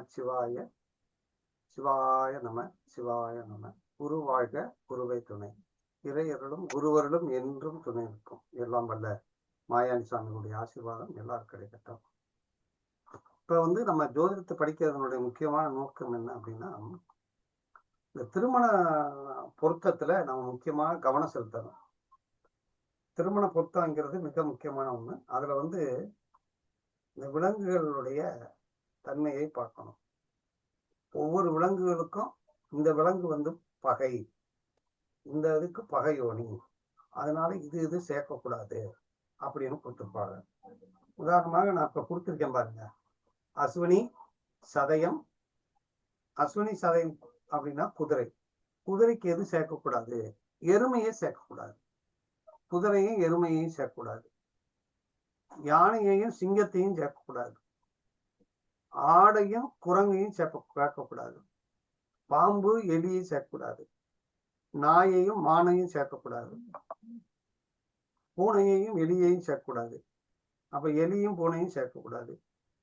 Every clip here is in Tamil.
நமச்சிவாய. சிவாய நம. சிவாய நம. குரு வாழ்க, குருவை துணை. இறையருளும் குருவருளும் என்றும் துணை இருக்கும். எல்லாம் வல்ல மாயாணி சுவாமிகளுடைய ஆசீர்வாதம் எல்லாரும் கிடைக்கட்டும். இப்ப நம்ம ஜோதிடத்தை படிக்கிறதனுடைய முக்கியமான நோக்கம் என்ன அப்படின்னா, இந்த திருமண பொருத்தத்துல நம்ம முக்கியமாக கவனம் செலுத்தணும். திருமண பொருத்தங்கிறது மிக முக்கியமான ஒண்ணு. அதுல இந்த விலங்குகளுடைய தன்மையை பார்க்கணும். ஒவ்வொரு விலங்குகளுக்கும் இந்த விலங்கு பகை, இந்த இதுக்கு பகையோனி, அதனால இது சேர்க்கக்கூடாது அப்படின்னு கொடுத்துருப்பாங்க. உதாரணமாக நான் இப்ப கொடுத்துருக்கேன் பாருங்க, அஸ்வினி சதயம். அஸ்வினி சதயம் அப்படின்னா குதிரை. குதிரைக்கு எது சேர்க்கக்கூடாது? எருமையை சேர்க்கக்கூடாது. குதிரையும் எருமையையும் சேர்க்கக்கூடாது. யானையையும் சிங்கத்தையும் சேர்க்கக்கூடாது. ஆடையும் குரங்கையும் சேர்க்கக்கூடாது. பாம்பு எலியை சேர்க்கக்கூடாது. நாயையும் மானையும் சேர்க்கக்கூடாது. பூனையையும் எலியையும் சேர்க்கக்கூடாது. அப்ப எலியும் பூனையும் சேர்க்கக்கூடாது.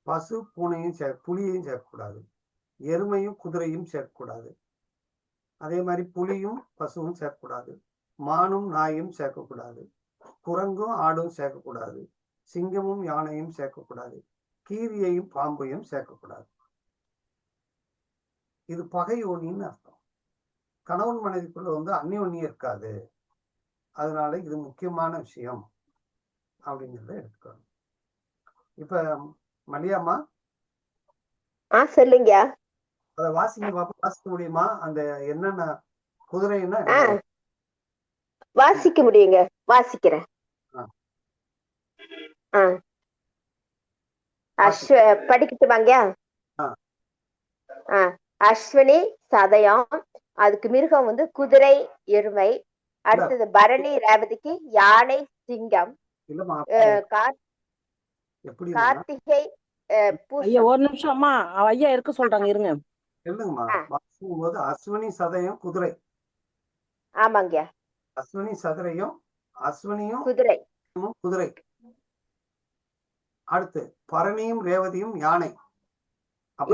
பசு பூனையும் புலியையும் சேர்க்கக்கூடாது. எருமையும் குதிரையும் சேர்க்கக்கூடாது. அதே மாதிரி புலியும் பசுவும் சேர்க்கக்கூடாது. மானும் நாயும் சேர்க்கக்கூடாது. குரங்கும் ஆடும் சேர்க்கக்கூடாது. சிங்கமும் யானையும் சேர்க்கக்கூடாது. கீரியையும் பாம்பையும் சேர்க்கக்கூடாது. இது பகையோனின்னு அர்த்தம். கணவன் மனைவிக்குள்ள அந்யோன்யம் இருக்காது. அதனால இது முக்கியமான விஷயம் அப்படிங்கிறத எடுத்துக்கணும். இப்ப மல்லியாமா சொல்லுங்க. அத வாசிக்க முடியுமா? அந்த என்னென்ன குதிரைன்னா வாசிக்க முடியுங்க, வாசிக்கிறேன். படிக்கட்டு வாங்க. அஸ்வினி சதயம், அதுக்கு மிருகம் குதிரை எருமை. அடுத்தது பரணி ரேவதிக்கு யானை சிங்கம். கார்த்திகை ஒரு நிமிஷம் அம்மா, ஐயா இருக்க சொல்றாங்க, இருங்க. அஸ்வினி சதயம் குதிரை. ஆமாங்க. அஸ்வினி சதரையும் அஸ்வினியும் குதிரை குதிரை. அடுத்து பரணியும் ரேவதியும் யானை.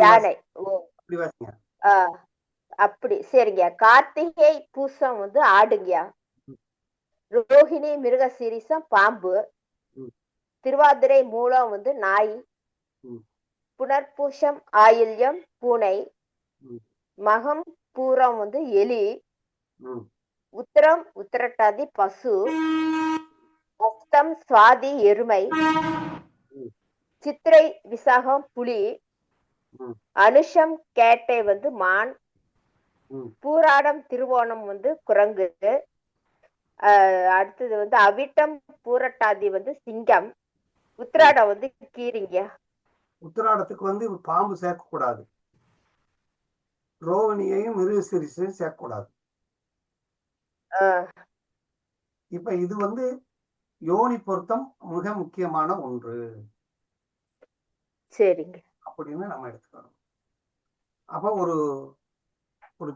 யானை. அப்படி சரிங்க. கார்த்திகை பூசம் ஆடுங்க. ரோஹிணி மிருக சீரிசம் பாம்பு. திருவாதிரை மூலம் நாய். புனர்பூஷம் ஆயில்யம் பூனை. மகம் பூரம் எலி. உத்தரம் உத்திரட்டாதி பசு. அஸ்தம் சுவாதி எருமை. சித்திரை விசாகம் புலி. அனுஷம் கேட்டை மான். பூராடம் திருவோணம் குரங்கு. அடுத்தது அவிட்டம் பூரட்டாதி சிங்கம். உத்திராடம் கீரிங்க. உத்திராடத்துக்கு பாம்பு சேர்க்க கூடாது. ரோகிணியையும் மிருகசீரிசையும் சேர்க்க கூடாது. இப்ப இது யோனி பொருத்தம் மிக முக்கியமான ஒன்று. சரிங்க. அப்படின்னு நம்ம எடுத்துக்கணும். அப்ப ஒரு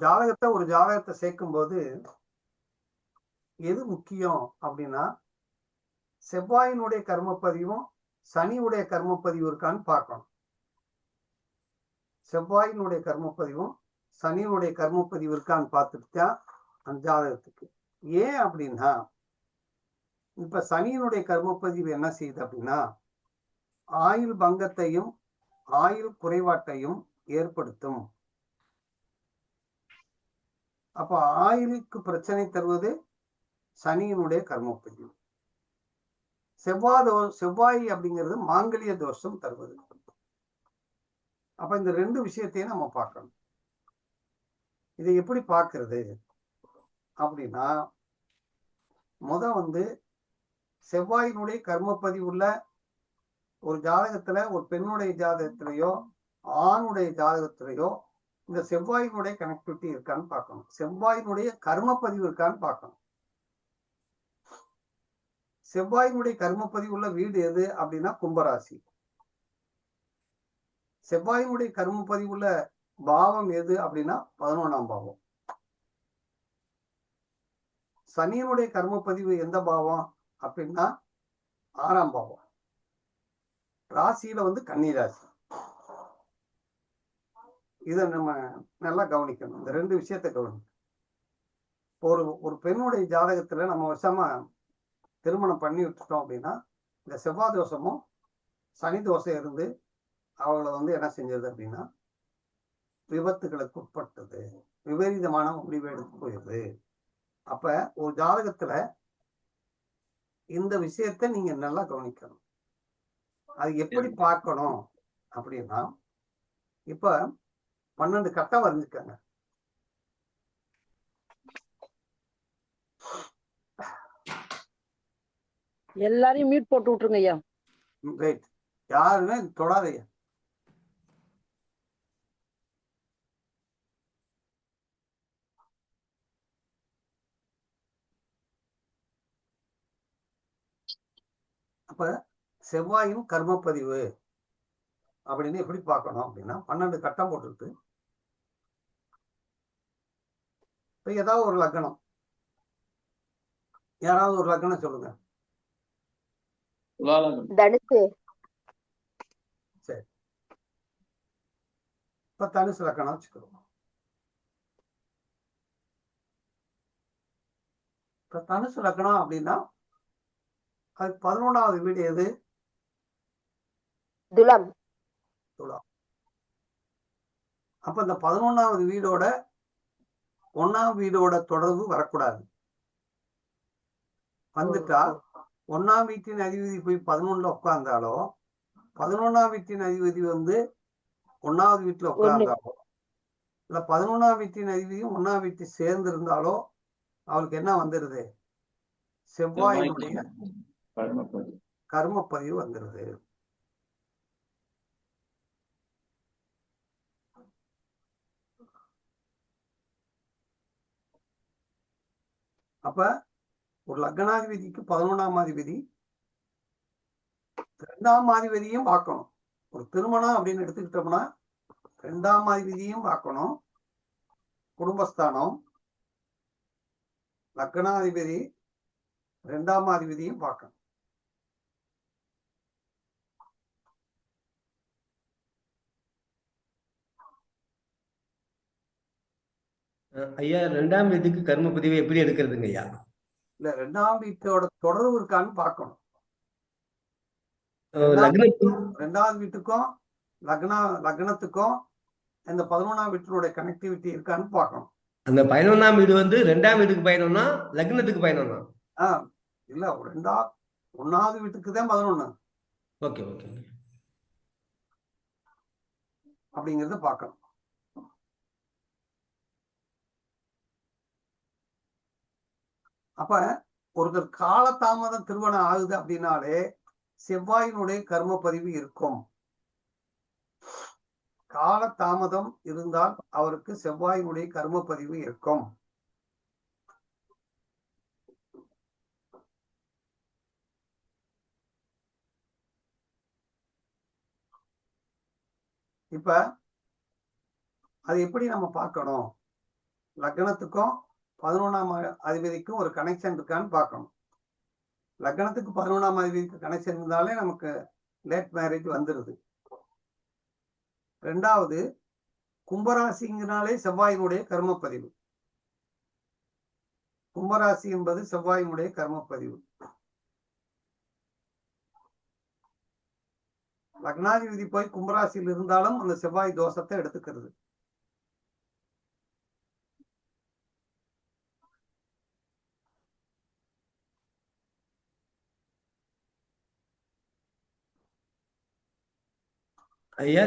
ஜாதகத்தை சேர்க்கும் போது எது முக்கியம் அப்படின்னா, செவ்வாயினுடைய கர்மப்பதிவும் சனியுடைய கர்மப்பதிவு இருக்கான்னு பார்க்கணும். செவ்வாயினுடைய கர்மப்பதிவும் சனியுடைய கர்மப்பதிவு இருக்கான்னு பார்த்துட்டு தான் அந்த ஜாதகத்துக்கு. ஏன் அப்படின்னா, இப்ப சனியினுடைய கர்மப்பதிவு என்ன செய்யுது அப்படின்னா, ஆயுள் பங்கத்தையும் ஆயுள் குறைபாட்டையும் ஏற்படுத்தும். அப்ப ஆயுளுக்கு பிரச்சனை தருவது சனியினுடைய கர்மப்பதிவு. செவ்வாய் அப்படிங்கிறது மாங்கல்ய தோஷம் தருவது. அப்ப இந்த ரெண்டு விஷயத்தையும் நம்ம பார்க்கணும். இதை எப்படி பார்க்கிறது அப்படின்னா, செவ்வாயினுடைய கர்மப்பதிவுள்ள ஒரு ஜாதகத்துல, ஒரு பெண்ணுடைய ஜாதகத்திலேயோ ஆணுடைய ஜாதகத்திலேயோ இந்த செவ்வாயினுடைய கனெக்டிவிட்டி இருக்கான்னு பார்க்கணும். செவ்வாயினுடைய கர்மப்பதிவு இருக்கான்னு பார்க்கணும். செவ்வாயினுடைய கர்மப்பதிவு உள்ள வீடு எது அப்படின்னா கும்பராசி. செவ்வாயினுடைய கர்மப்பதிவு உள்ள பாவம் எது அப்படின்னா 11ஆம் பாவம். சனியினுடைய கர்மப்பதிவு எந்த பாவம் அப்படின்னா 6ஆம் பாவம். ராசியில கன்னி ராசி. இதை நம்ம நல்லா கவனிக்கணும். இந்த 2 விஷயத்தை கவனிக்கணும். ஒரு ஒரு பெண்ணுடைய ஜாதகத்துல நம்ம வசமா திருமணம் பண்ணி விட்டுட்டோம் அப்படின்னா, இந்த செவ்வாய் தோஷமும் சனி தோஷம் இருந்து அவளை என்ன செஞ்சது அப்படின்னா, விபத்துகளுக்கு உட்பட்டது, விபரீதமான முடிவு எடுத்து போயிடுது. அப்ப ஒரு ஜாதகத்துல இந்த விஷயத்த நீங்க நல்லா கவனிக்கணும். அது எப்படி பார்க்கணும் அப்படின்னா, இப்ப 12 கட்டம் வரைஞ்சுக்கங்க. எல்லாரையும் மியூட் போட்டு விட்டுருங்க ஐயா. ரைட், யாருமே தொடாதீங்க. அப்ப செவ்வாயும் கர்மப்பதிவு அப்படின்னு எப்படி பார்க்கணும் அப்படின்னா, 12 கட்டம் போட்டுட்டு இப்ப ஏதாவது ஒரு லக்னம், யாராவது ஒரு லக்னம் சொல்லுங்க. தனுசு. சரி, இப்ப தனுசு லக்னம் வச்சுக்கிறோம். இப்ப தனுசு லக்னம் அப்படின்னா அது 11வது வீடு எது? துலாம். துலாம். அப்ப இந்த 11வது வீடோட 1ஆம் வீடோட தொடர்பு வரக்கூடாது. வந்துட்டா 1ஆம் வீட்டின் அதிபதி போய் 11ல உட்கார்ந்தாலோ, 11ஆம் வீட்டின் அதிபதி 1வது வீட்டுல உட்கார்ந்தாலோ, இல்ல 11ஆம் வீட்டின் அதிபதியும் 1ஆம் வீட்டை சேர்ந்து இருந்தாலோ அவளுக்கு என்ன வந்துருது? செவ்வாயினுடைய கர்மப்பதிவு வந்துருது. அப்ப ஒரு லக்னாதிபதிக்கு 11ஆம் அதிபதி 2ஆம் அதிபதியும் பார்க்கணும். ஒரு திருமணம் அப்படின்னு எடுத்துக்கிட்டோம்னா 2ஆம் அதிபதியும் பார்க்கணும், குடும்பஸ்தானம், லக்னாதிபதி 2ஆம் அதிபதியும் பார்க்கணும். ஐயா 2ஆம் வீட்டுக்கு கர்ம பதிவை எப்படி எடுக்கிறதுங்க ஐயா? இல்ல, 2ஆம் வீட்டோட தொடர்பு இருக்கான்னு பார்க்கணும். லக்னத்துக்கு 2வது வீட்டுக்கும் லக்னத்துக்கும் இந்த 11ஆம் வீட்டினுடைய கனெக்டிவிட்டி இருக்கான்னு பார்க்கணும். அந்த 11ஆம் வீடு 2ஆம் வீட்டுக்கு பயணம்னா லக்னத்துக்கு பயணம்னா? இல்ல, 1வது வீட்டுக்கு தான் 11. ஓகே ஓகே அப்படிங்கறத பார்க்கணும். அப்ப ஒருத்தர் காலதாமதம் திருமணம் ஆகுது அப்படின்னாலே செவ்வாயினுடைய கர்ம பதிவு இருக்கும். காலதாமதம் இருந்தால் அவருக்கு செவ்வாயினுடைய கர்ம பதிவு இருக்கும். இப்ப அது எப்படி நம்ம பார்க்கணும்? லக்னத்துக்கும் 11ஆம் அதிபதிக்கும் ஒரு கனெக்ஷன் இருக்கான்னு பார்க்கணும். லக்னத்துக்கு 11ஆம் அதிபதிக்கு கனெக்ஷன் இருந்தாலே நமக்கு லேட் மேரேஜ் வந்துருது. 2வது, கும்பராசிங்கனாலே செவ்வாயினுடைய கர்மப்பதிவு. கும்பராசி என்பது செவ்வாயினுடைய கர்மப்பதிவு. லக்னாதிபதி போய் கும்பராசியில் இருந்தாலும் அந்த செவ்வாய் தோஷத்தை எடுத்துக்கிறது. ஐயா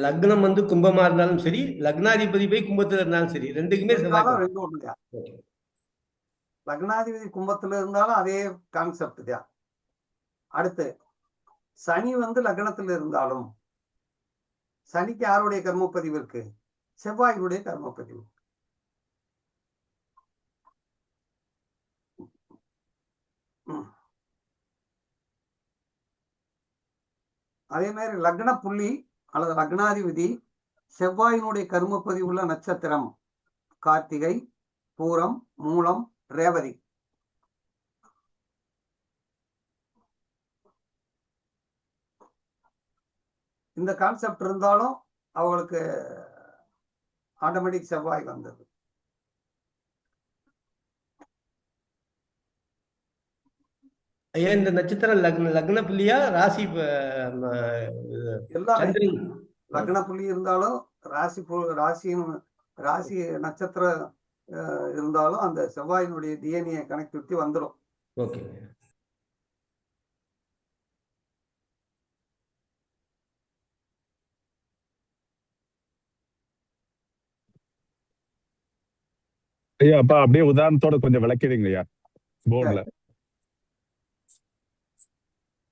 லக்னம் கும்பமா இருந்தாலும் சரி, லக்னாதிபதி போய் கும்பத்துல இருந்தாலும் சரி, ரெண்டுக்குமே செவ்வாய். ரெண்டு ஒண்ணுதான். லக்னாதிபதி கும்பத்துல இருந்தாலும் அதே கான்செப்ட் தான். அடுத்து சனி லக்னத்துல இருந்தாலும் சனிக்கு யாருடைய கர்மப்பதிவு இருக்கு? செவ்வாயினுடைய கர்மப்பதிவு. அதே மாதிரி லக்ன புள்ளி அல்லது லக்னாதிபதி செவ்வாயினுடைய கர்மப்பதிவு உள்ள நட்சத்திரம் கார்த்திகை, பூரம், மூலம், ரேவதி. இந்த கான்செப்ட் இருந்தாலும் அவங்களுக்கு ஆட்டோமேட்டிக் செவ்வாய் வந்தது. ஐயா இந்த நட்சத்திரம் லக்ன புள்ளியா ராசி எல்லாமே சந்திரன் லக்ன புள்ளி இருந்தாலும் ராசி நட்சத்திரம் இருந்தாலும் அந்த செவ்வாயினுடைய டிஎன்ஏ கனெக்டிவிட்டி வந்துடும். ஓகே. ஐயா அப்பா அப்படியே உதாரணத்தோட கொஞ்சம் விளக்கிடுங்க ஐயா போர்டுல.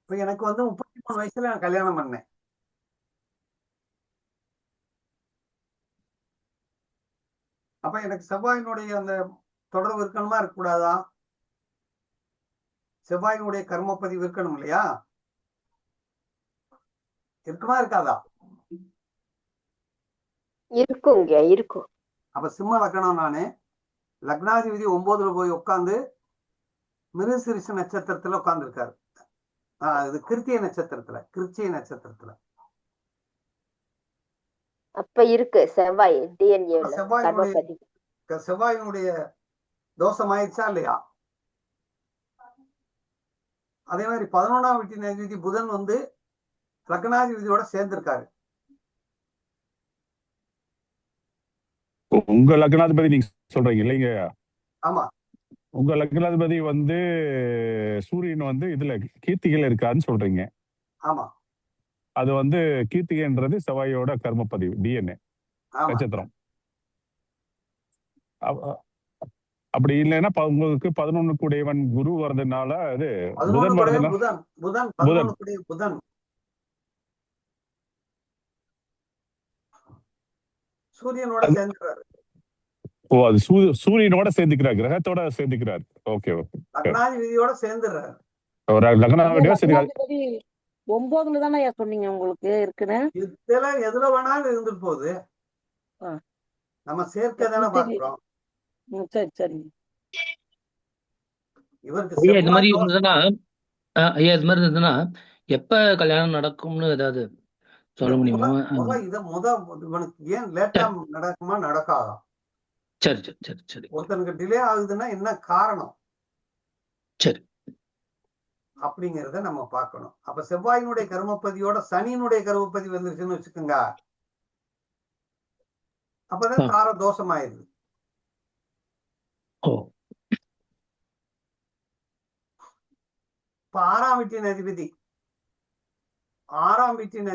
இப்ப எனக்கு வந்து 33 வயசுல நான் கல்யாணம் பண்ணேன். அப்ப எனக்கு செவ்வாயினுடைய அந்த தொடர்பு இருக்கணுமா இருக்கக்கூடாதா? செவ்வாயினுடைய கர்மப்பதிவு இருக்கணும் இல்லையா? இருக்குமா இருக்காதா? இருக்குங்க, இருக்கும். அப்ப சிம்ம லக்னம் நானு, லக்னாதிபதி 9ல போய் உட்காந்து மிருகசீரிஷ நட்சத்திரத்துல உட்கார்ந்து இருக்காரு. இது கிருத்திய நட்சத்திரத்துல. அப்ப இருக்கு செவ்வாய் டிஎன்ஏல கர்மப்பதிவு. செவ்வாயினுடைய தோஷம் ஆயிடுச்சா இல்லையா? அதே மாதிரி 11ஆம் வீட்டின் அதிபதி புதன் வந்து லக்னாதிபதியோட சேர்ந்திருக்காரு. உங்க லக்னாதிபதி நீங்க சொல்றீங்க இல்லைங்க? ஆமா. உங்க லக்னாதிபதி வந்து சூரியன் வந்து இதுல கீர்த்திகையில இருக்காருன்னு சொல்றீங்க. ஆமா. அது வந்து கீர்த்திகைன்றது செவ்வாயோட கர்மப்பதிவு டிஎன்ஏ நட்சத்திரம். அப்படி இல்லைன்னா உங்களுக்கு 11 கூடியவன் குரு வர்றதுனால அது புதன் வர்றதுனால புதன் சூரியனோட சேர்ந்துக்கிறாரு. ஓ அது சூரியனோட சேர்ந்துக்கிறார், கிரகத்தோட சேர்ந்துக்கிறார். Okay okay. லக்னாதிபதியோட சேர்ந்துடுறாரு. லக்னாதிபதியோட சேர்ந்து 9ல தானே சொன்னீங்க உங்களுக்கு இருக்குன்னு. இதுல எதுல வேணாலும் இருந்துட்டு போகுது. நம்ம சேர்க்கை தானே பாக்குறோம். சரி சரி. இவருக்கு ஐயா இது மாதிரி இருந்ததுன்னா எப்ப கல்யாணம் நடக்கும்னு ஏதாவது சொல்ல முடியுமா? இவனுக்கு ஏன் லேட்டா நடக்குமா நடக்காதா? சரி சரி சரி சரி. ஒருத்தனுக்கு டிலே ஆகுதுன்னா என்ன காரணம் சரி அப்படிங்கறத நம்ம பார்க்கணும். அப்ப செவ்வாயினுடைய கர்மப்பதியோட சனியினுடைய கர்மப்பதி வந்துருச்சுன்னு வச்சுக்கோங்க, அப்பதான் தார தோஷமாயிருது. இப்ப 6ஆம் வீட்டின்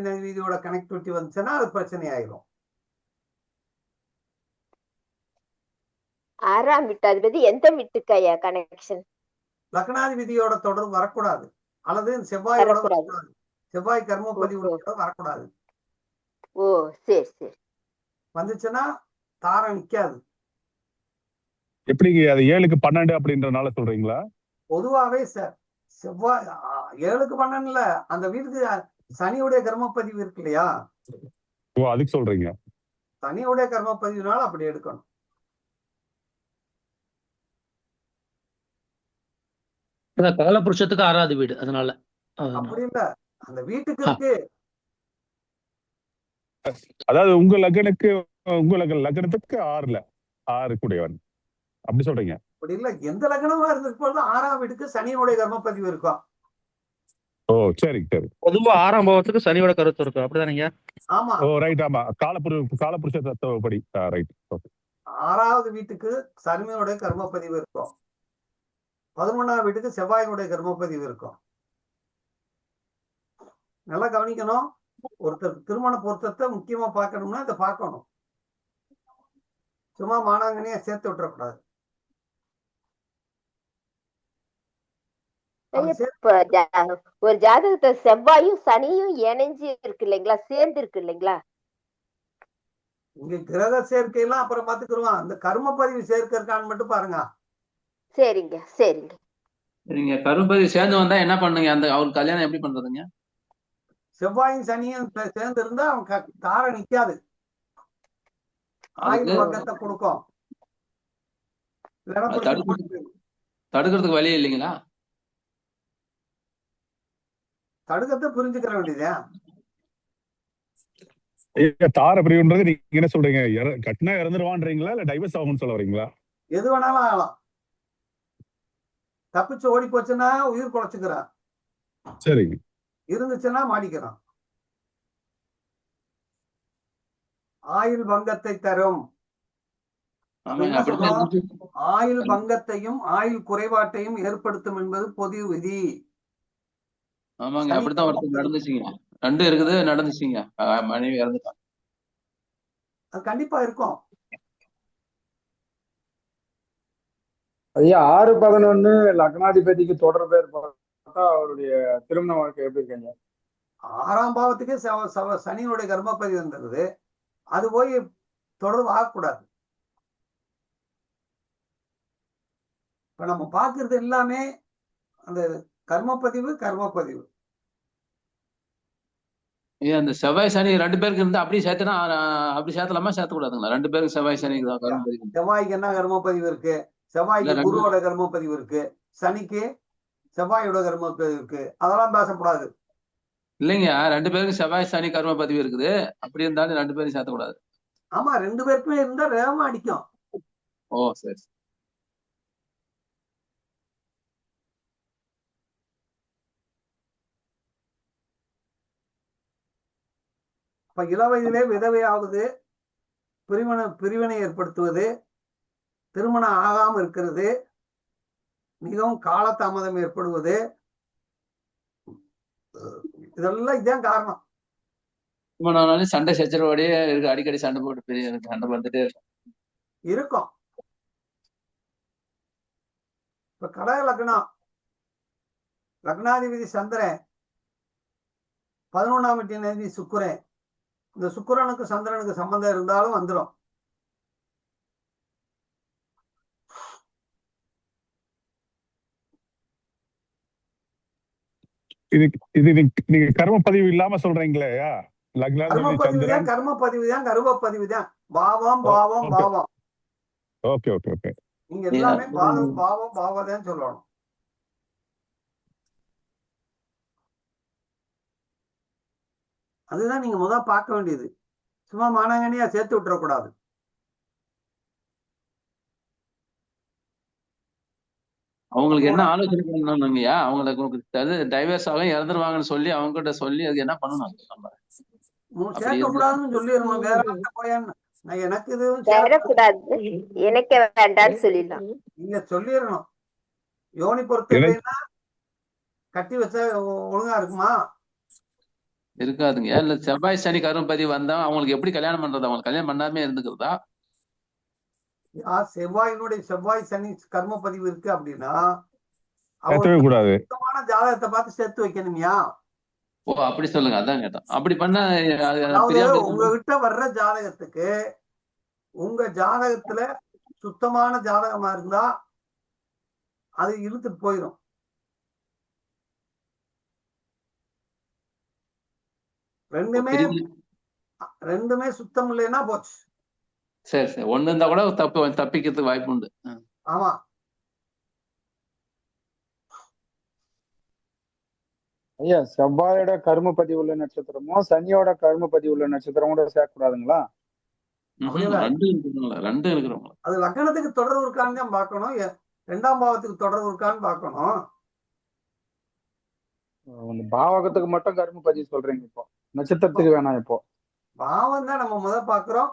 அதிபதியோட கனெக்டிவிட்டி வந்துச்சுன்னா அது பிரச்சனை ஆயிரும். 6ஆம் வீட்டு அதிபதி எந்த வீட்டுக்கு ஐயா கனெக்ஷன்? லக்னாதிபதியோட தொடர்பு வரக்கூடாது, அல்லது செவ்வாயோட வரக்கூடாது, செவ்வாய் கர்மப்பதிவோட வரக்கூடாது. ஓ சரி சரி. வந்துச்சுன்னா தாரம் நிக்காது. எப்படிங்க அது 7க்கு 12 அப்படின்றனால சொல்றீங்களா? பொதுவாவே செவ்வாய் 7க்கு 12 அந்த வீட்டுக்கு சனியுடைய கர்மப்பதிவு இருக்கு இல்லையா? ஓ அதுக்கு சொல்றீங்க. சனியுடைய கர்மப்பதிவுனால அப்படி எடுக்கணும். காலபுருஷத்துக்கு 6வது வீடு, அதனால அப்படி இல்ல, அந்த வீட்டுக்கு இருக்கு. அதாவது உங்க லக்னத்துக்கு 6 கூடியவன் அப்படி சொல்றீங்க. அப்படி இல்ல, எந்த லக்னமா இருந்திருப்போது 6ஆம் வீட்டுக்கு சனியுடைய கர்மப்பதிவு இருக்கும். ஓ சரி சரி. பொதுவா 6ஆம் பாவத்துக்கு சனியோட கருத்து இருக்கும், அப்படிதானீங்க? ஆமா. ஓ ரைட். ஆமா, காலபுருஷ தத்துவப்படி ரைட். 6வது வீட்டுக்கு சனியோட கர்மப்பதிவு இருக்கும், 11ஆம் வீட்டுக்கு செவ்வாயினுடைய கர்மப்பதிவு இருக்கும். நல்லா கவனிக்கணும். ஒருத்தர் திருமண பொருத்தத்தை முக்கியமா பார்க்கணும்னா இதை பார்க்கணும். சும்மா மானாங்கனியா சேர்த்து விட்டுறக்கூடாது. ஒரு ஜாதகத்தை செவ்வாயும் சனியும் இணைஞ்சு இருக்கு இல்லைங்களா, சேர்ந்து இருக்கு இல்லைங்களா? இங்க கிரக சேர்க்கையெல்லாம் அப்புறம் பாத்துக்கிடுவான், அந்த கர்மப்பதிவு சேர்க்கை இருக்கான்னு மட்டும் பாருங்க. சரிங்க சரிங்க. சரிங்க. கர்மப்பதிவு சேர்ந்து வந்தா என்ன பண்ணுங்க? அந்த அவருக்கு கல்யாணம் எப்படி பண்றதுங்க? செவ்வாயும் சனியும் சேர்ந்து இருந்தா அவன் தாரம் நிக்காது, ஆயுள் பக்கத்தை கொடுக்கும். தடுக்கிறதுக்கு வழி இல்லைங்களா? தடுக்கத்தை புரிஞ்சுக்கிற வேண்டியதே. ஐயா தார பிரிவுன்றது நீங்க என்ன சொல்றீங்க? கட்டினா இறந்துருவான்றீங்களா இல்ல டைவர்ஸ் ஆகும்னு சொல்ல வரீங்களா? எது வேணாலும் ஆகலாம். தப்பிச்சு ஓடி போச்சுன்னா உயிர் குலைச்சுக்கிறான், சரிங்க. இருந்துச்சுன்னா மாடிக்கிறான். ஆயுள் பங்கத்தை தரும். ஆமாங்க அப்படிதான். ஆயுள் பங்கத்தையும் ஆயுள் குறைபாட்டையும் ஏற்படுத்தும் என்பது பொது விதி. ஆமாங்க அப்படித்தான் ஒருத்தர் நடந்துச்சுங்க. 2 இருக்குது நடந்துச்சுங்க. மனைவி இறந்துட்டான். அது கண்டிப்பா இருக்கும். ஐயா 6-11 லக்னாதிபதிக்கு தொடர்பு ஏற்பட்டா அவருடைய திருமண வாழ்க்கை எப்படி இருக்காங்க? 6ஆம் பாவத்துக்கே சனியுடைய கர்மப்பதி வந்துருது. அது போய் தொடர்பு ஆகக்கூடாது. இப்ப நம்ம பார்க்கறது எல்லாமே அந்த கர்மப்பதிவு. ஏன் அந்த செவ்வாய் சனி 2 பேருக்கு இருந்தா அப்படி சேர்த்துனா அப்படி சேர்த்தலாமா சேர்த்தக்கூடாதுங்களா? 2 பேருக்கு செவ்வாய் சனி கர்மப்பதிவு. செவ்வாய்க்கு என்ன கர்மப்பதிவு இருக்கு? செவ்வாய்க்கு குருவோட கர்மப்பதிவு இருக்கு, சனிக்கு செவ்வாயோட கர்மப்பதிவு இருக்கு. அதெல்லாம் பேசக்கூடாது. இல்லைங்க 2 பேருக்கு செவ்வாய் சனி கர்மப்பதிவு இருக்குது. அப்படி இருந்தாலும் 2 பேரும் சேர்த்தக்கூடாது. ஆமா, 2 பேருக்குமே இருந்தா வேகமா அடிக்கும். ஓ சரி. இப்ப இளவயதிலே விதவையாவது, பிரிவினை ஏற்படுத்துவது, திருமணம் ஆகாம இருக்கிறது, மிகவும் காலதாமதம் ஏற்படுவது, இதெல்லாம் இதான் காரணம். திருமணம் சண்டை சச்சரவோடய இருக்கு. அடிக்கடி சண்டை போட்டு பெரிய சண்டை வந்துட்டே இருக்கும். இப்ப கடக லக்னம், லக்னாதிபதி சந்திரன், 11ஆம் வீட்டின் சுக்கிரன். இந்த சுக்கிரனுக்கு சந்திரனுக்கு சம்பந்தம் இருந்தாலும் வந்துடும். இது நீங்க கர்மப்பதிவு இல்லாம சொல்றீங்களே கர்மப்பதிவு தான் கர்மப்பதிவு தான். பாவம். Okay okay okay. நீங்க எல்லாமே பாவம் சொல்லணும். அதுதான் நீங்க முதல் பார்க்க வேண்டியது. சும்மா மானாங்கனியா சேர்த்து விட்டுறக்கூடாது. அவங்களுக்கு என்ன ஆலோசனை பண்ணணுங்கய்யா? அவங்களுக்கு டைவர்ஸ் ஆகும் இறந்துருவாங்கன்னு சொல்லி அவங்க கிட்ட சொல்லி அது என்ன பண்ணணும்? நம்ம சேர்க்கக்கூடாதுன்னு சொல்லிடணும். வேற போயான்னு எனக்கு இதுவும் சேரக்கூடாது, இணைக்க வேண்டாம்னு சொல்லிடலாம். நீங்க சொல்லிடணும். யோனி பொறுத்த கட்டி வச்சா ஒழுங்கா இருக்குமா? இருக்காதுங்க. இல்ல செவ்வாய் சனி கர்மப்பதிவு வந்தா அவங்களுக்கு எப்படி கல்யாணம் பண்றது? அவங்க கல்யாணம் பண்ணாமே இருந்துக்கிறதா? செவ்வாய் சனி கர்மப்பதிவு இருக்கு அப்படின்னா கூடாது. சுத்தமான ஜாதகத்தை பார்த்து சேர்த்து வைக்கணுமியா? ஓ அப்படி சொல்லுங்க. அதான் கேட்டோம். அப்படி பண்ண உங்ககிட்ட வர்ற ஜாதகத்துக்கு உங்க ஜாதகத்துல சுத்தமான ஜாதகமா இருந்தா அது இழுத்துட்டு போயிடும். ரெண்டுமே சுத்தம் இல்லைன்னா போச்சு. சரி ஒண்ணு இருந்தா கூட தப்பிக்கிறதுக்கு வாய்ப்பு உண்டு. ஆமா. ஐயா செவ்வாயோட கர்மப்பதிவு உள்ள நட்சத்திரமோ சனியோட கர்மப்பதிவு உள்ள நட்சத்திரம் கூட சேர்க்கக்கூடாதுங்களா? 2 இருக்கிறவங்க அது லக்னத்துக்கு தொடர்பு இருக்கான்னு தான் பார்க்கணும். 2ஆம் பாவத்துக்கு தொடர்பு இருக்கான்னு பார்க்கணும். பாவகத்துக்கு மட்டும் கர்மப்பதிவு சொல்றீங்க, இப்போ நட்சத்திரத்துக்கு வேணாம். இப்போ பாவம் தான் நம்ம முதல் பாக்குறோம்.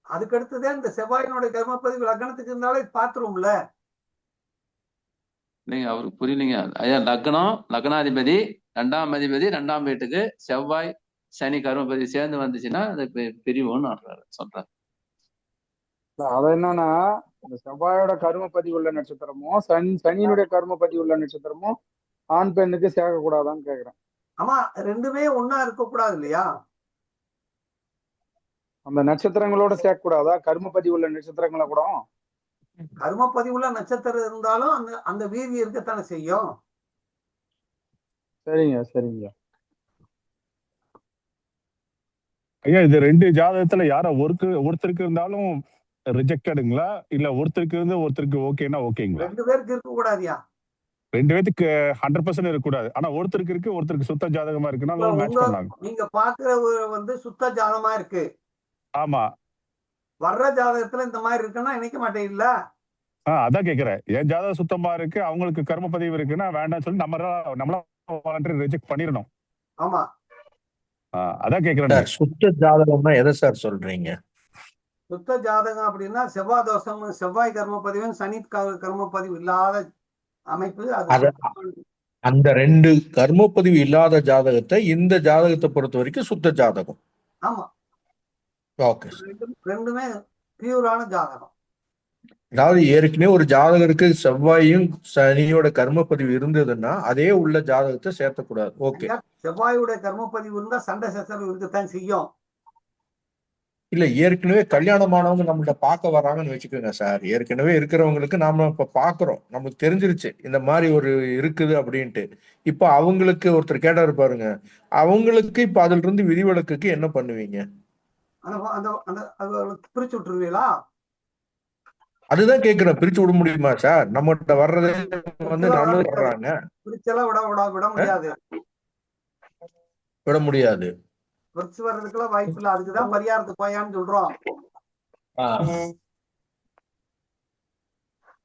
அதுக்கு அடுத்துதான் இந்த செவ்வாயினுடைய கர்மப்பதிவு லக்னத்துக்கு இருந்தாலே பாத்துருவோம்ல. இல்லைங்க அவருக்கு புரியலைங்க. ஐயா லக்னாதிபதி 2ஆம் அதிபதி 2ஆம் வீட்டுக்கு செவ்வாய் சனி கர்மப்பதி சேர்ந்து வந்துச்சுன்னா அது பிரிவுன்னு சொல்றாரு. அது என்னன்னா இந்த செவ்வாயோட கர்மப்பதிவு உள்ள நட்சத்திரமும் சனியினுடைய கர்மப்பதிவு உள்ள நட்சத்திரமும் ஆண் பெண்ணுக்கு சேர்க்கக்கூடாதான்னு கேக்குறேன். ஆமா, ரெண்டுமே ஒன்னா இருக்கக்கூடாது இல்லையா? அந்த நட்சத்திரங்களோட சேர்க்கக்கூடாதா? கர்மப்பதிவு உள்ள நட்சத்திரங்களை கூட கர்மப்பதிவுள்ள நட்சத்திரம் இருந்தாலும் அந்த வீதி இருக்கத்தானே செய்யும். சரிங்க. ஐயா இது 2 ஜாதகத்துல யார ஒருத்தருக்கு இருந்தாலும் ரிஜெக்டடுங்களா இல்ல ஒருத்தருக்கு இருந்து ஒருத்தருக்கு ஓகேனா ஓகேங்களா? 2 பேருக்கு இருக்க கூடாதியா? 2 பேத்துக்கு 100% இருக்கக்கூடாது. ஆனா ஒருத்தருக்கு இருக்கு, ஒருத்தருக்கு சுத்த ஜாதகமா இருக்குன்னா இப்ப மேட்ச் பண்ணலாம். நீங்க பாக்குற வந்து சுத்த ஜாதகமா இருக்கு, ஆமா. வர்ற ஜாதகத்துல இந்த மாதிரி இருக்குன்னா நினைக்க மாட்டேங்கல்ல. அதான் கேக்குறேன். என் ஜாதகம் சுத்தமா இருக்கு, அவங்களுக்கு கர்ம பதிவு இருக்குன்னா வேண்டாம்னு சொல்லி நம்மளா வாலண்டரி ரிஜெக்ட் பண்ணிடணும். ஆமா, அதான் கேக்குறேன். சார் சுத்த ஜாதகம்னா எதை சார் சொல்றீங்க? சுத்த ஜாதகம் அப்படின்னா செவ்வாய் தோஷம், செவ்வாய் கர்ம பதிவு, சனி கர்ம பதிவு இல்லாத அமைப்பு. அது அந்த 2 கர்ம பதிவு இல்லாத ஜாதகத்தை இந்த ஜாதகத்தை பொறுத்த வரைக்கும் சுத்த ஜாதகம். ஆமா, ஓகே. ரெண்டுமே பியூரான ஜாதகம். அதாவது ஏற்கனவே ஒரு ஜாதகருக்கு செவ்வாயும் சனியோட கர்ம பதிவு இருந்ததுன்னா அதே உள்ள ஜாதகத்தை சேர்த்தக்கூடாது. ஓகே. செவ்வாயுடைய கர்ம பதிவு இருந்தா சண்டை சச்சரவு இருக்கத்தான் செய்யும். இல்ல, ஏற்கனவே கல்யாணமானவங்க நம்மள்ட்ட பார்க்க வராங்கன்னு வச்சுக்கோங்க சார். ஏற்கனவே இருக்கிறவங்களுக்கு நாம இப்ப பாக்குறோம், நமக்கு தெரிஞ்சிருச்சு இந்த மாதிரி ஒரு இருக்குது அப்படின்ட்டு. இப்ப அவங்களுக்கு ஒருத்தர் கேட்டாரு பாருங்க, அவங்களுக்கு இப்ப அதுல இருந்து விதிவிலக்குக்கு என்ன பண்ணுவீங்க? பிரிச்சு விட்டுருவீங்களா? அதுதான் கேக்குறேன். பிரிச்சு விட முடியுமா சார்? நம்மகிட்ட வர்றதே வந்து நல்லது வர்றாங்க. பிரிச்செல்லாம் விட முடியாது. விட முடியாது. பிரிச்சு வர்றதுக்குலாம் வாய்ப்பு இல்லை. அதுக்குதான் பரிகாரத்துக்கு போயான்னு சொல்றோம்.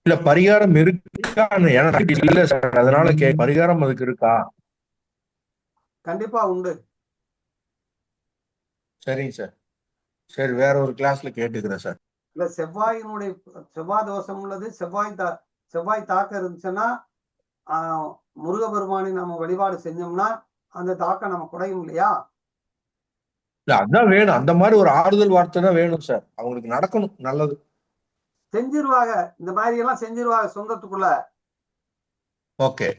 இல்ல, பரிகாரம் இருக்கான்னு எனக்கு இல்ல சார், அதனால பரிகாரம் அதுக்கு இருக்கா? கண்டிப்பா உண்டு. சரிங்க சார். சரி, வேற ஒரு கிளாஸ்ல கேட்டுக்கிறேன் சார். இல்ல, செவ்வாய் தோஷம் உள்ளது, செவ்வாய் தாக்கம் இருந்துச்சுன்னா முருகபெருமானை நம்ம வழிபாடு செஞ்சோம்னா அந்த தாக்கம் நம்ம குறையும் இல்லையா? இல்ல, அதான் வேணும். அந்த மாதிரி ஒரு ஆறுதல் வார்த்தை தான் வேணும் சார். அவங்களுக்கு நடக்கணும் நல்லது. செஞ்சிருவாங்க, இந்த மாதிரி எல்லாம் செஞ்சிருவாங்க சொந்தத்துக்குள்ள. ஓகே.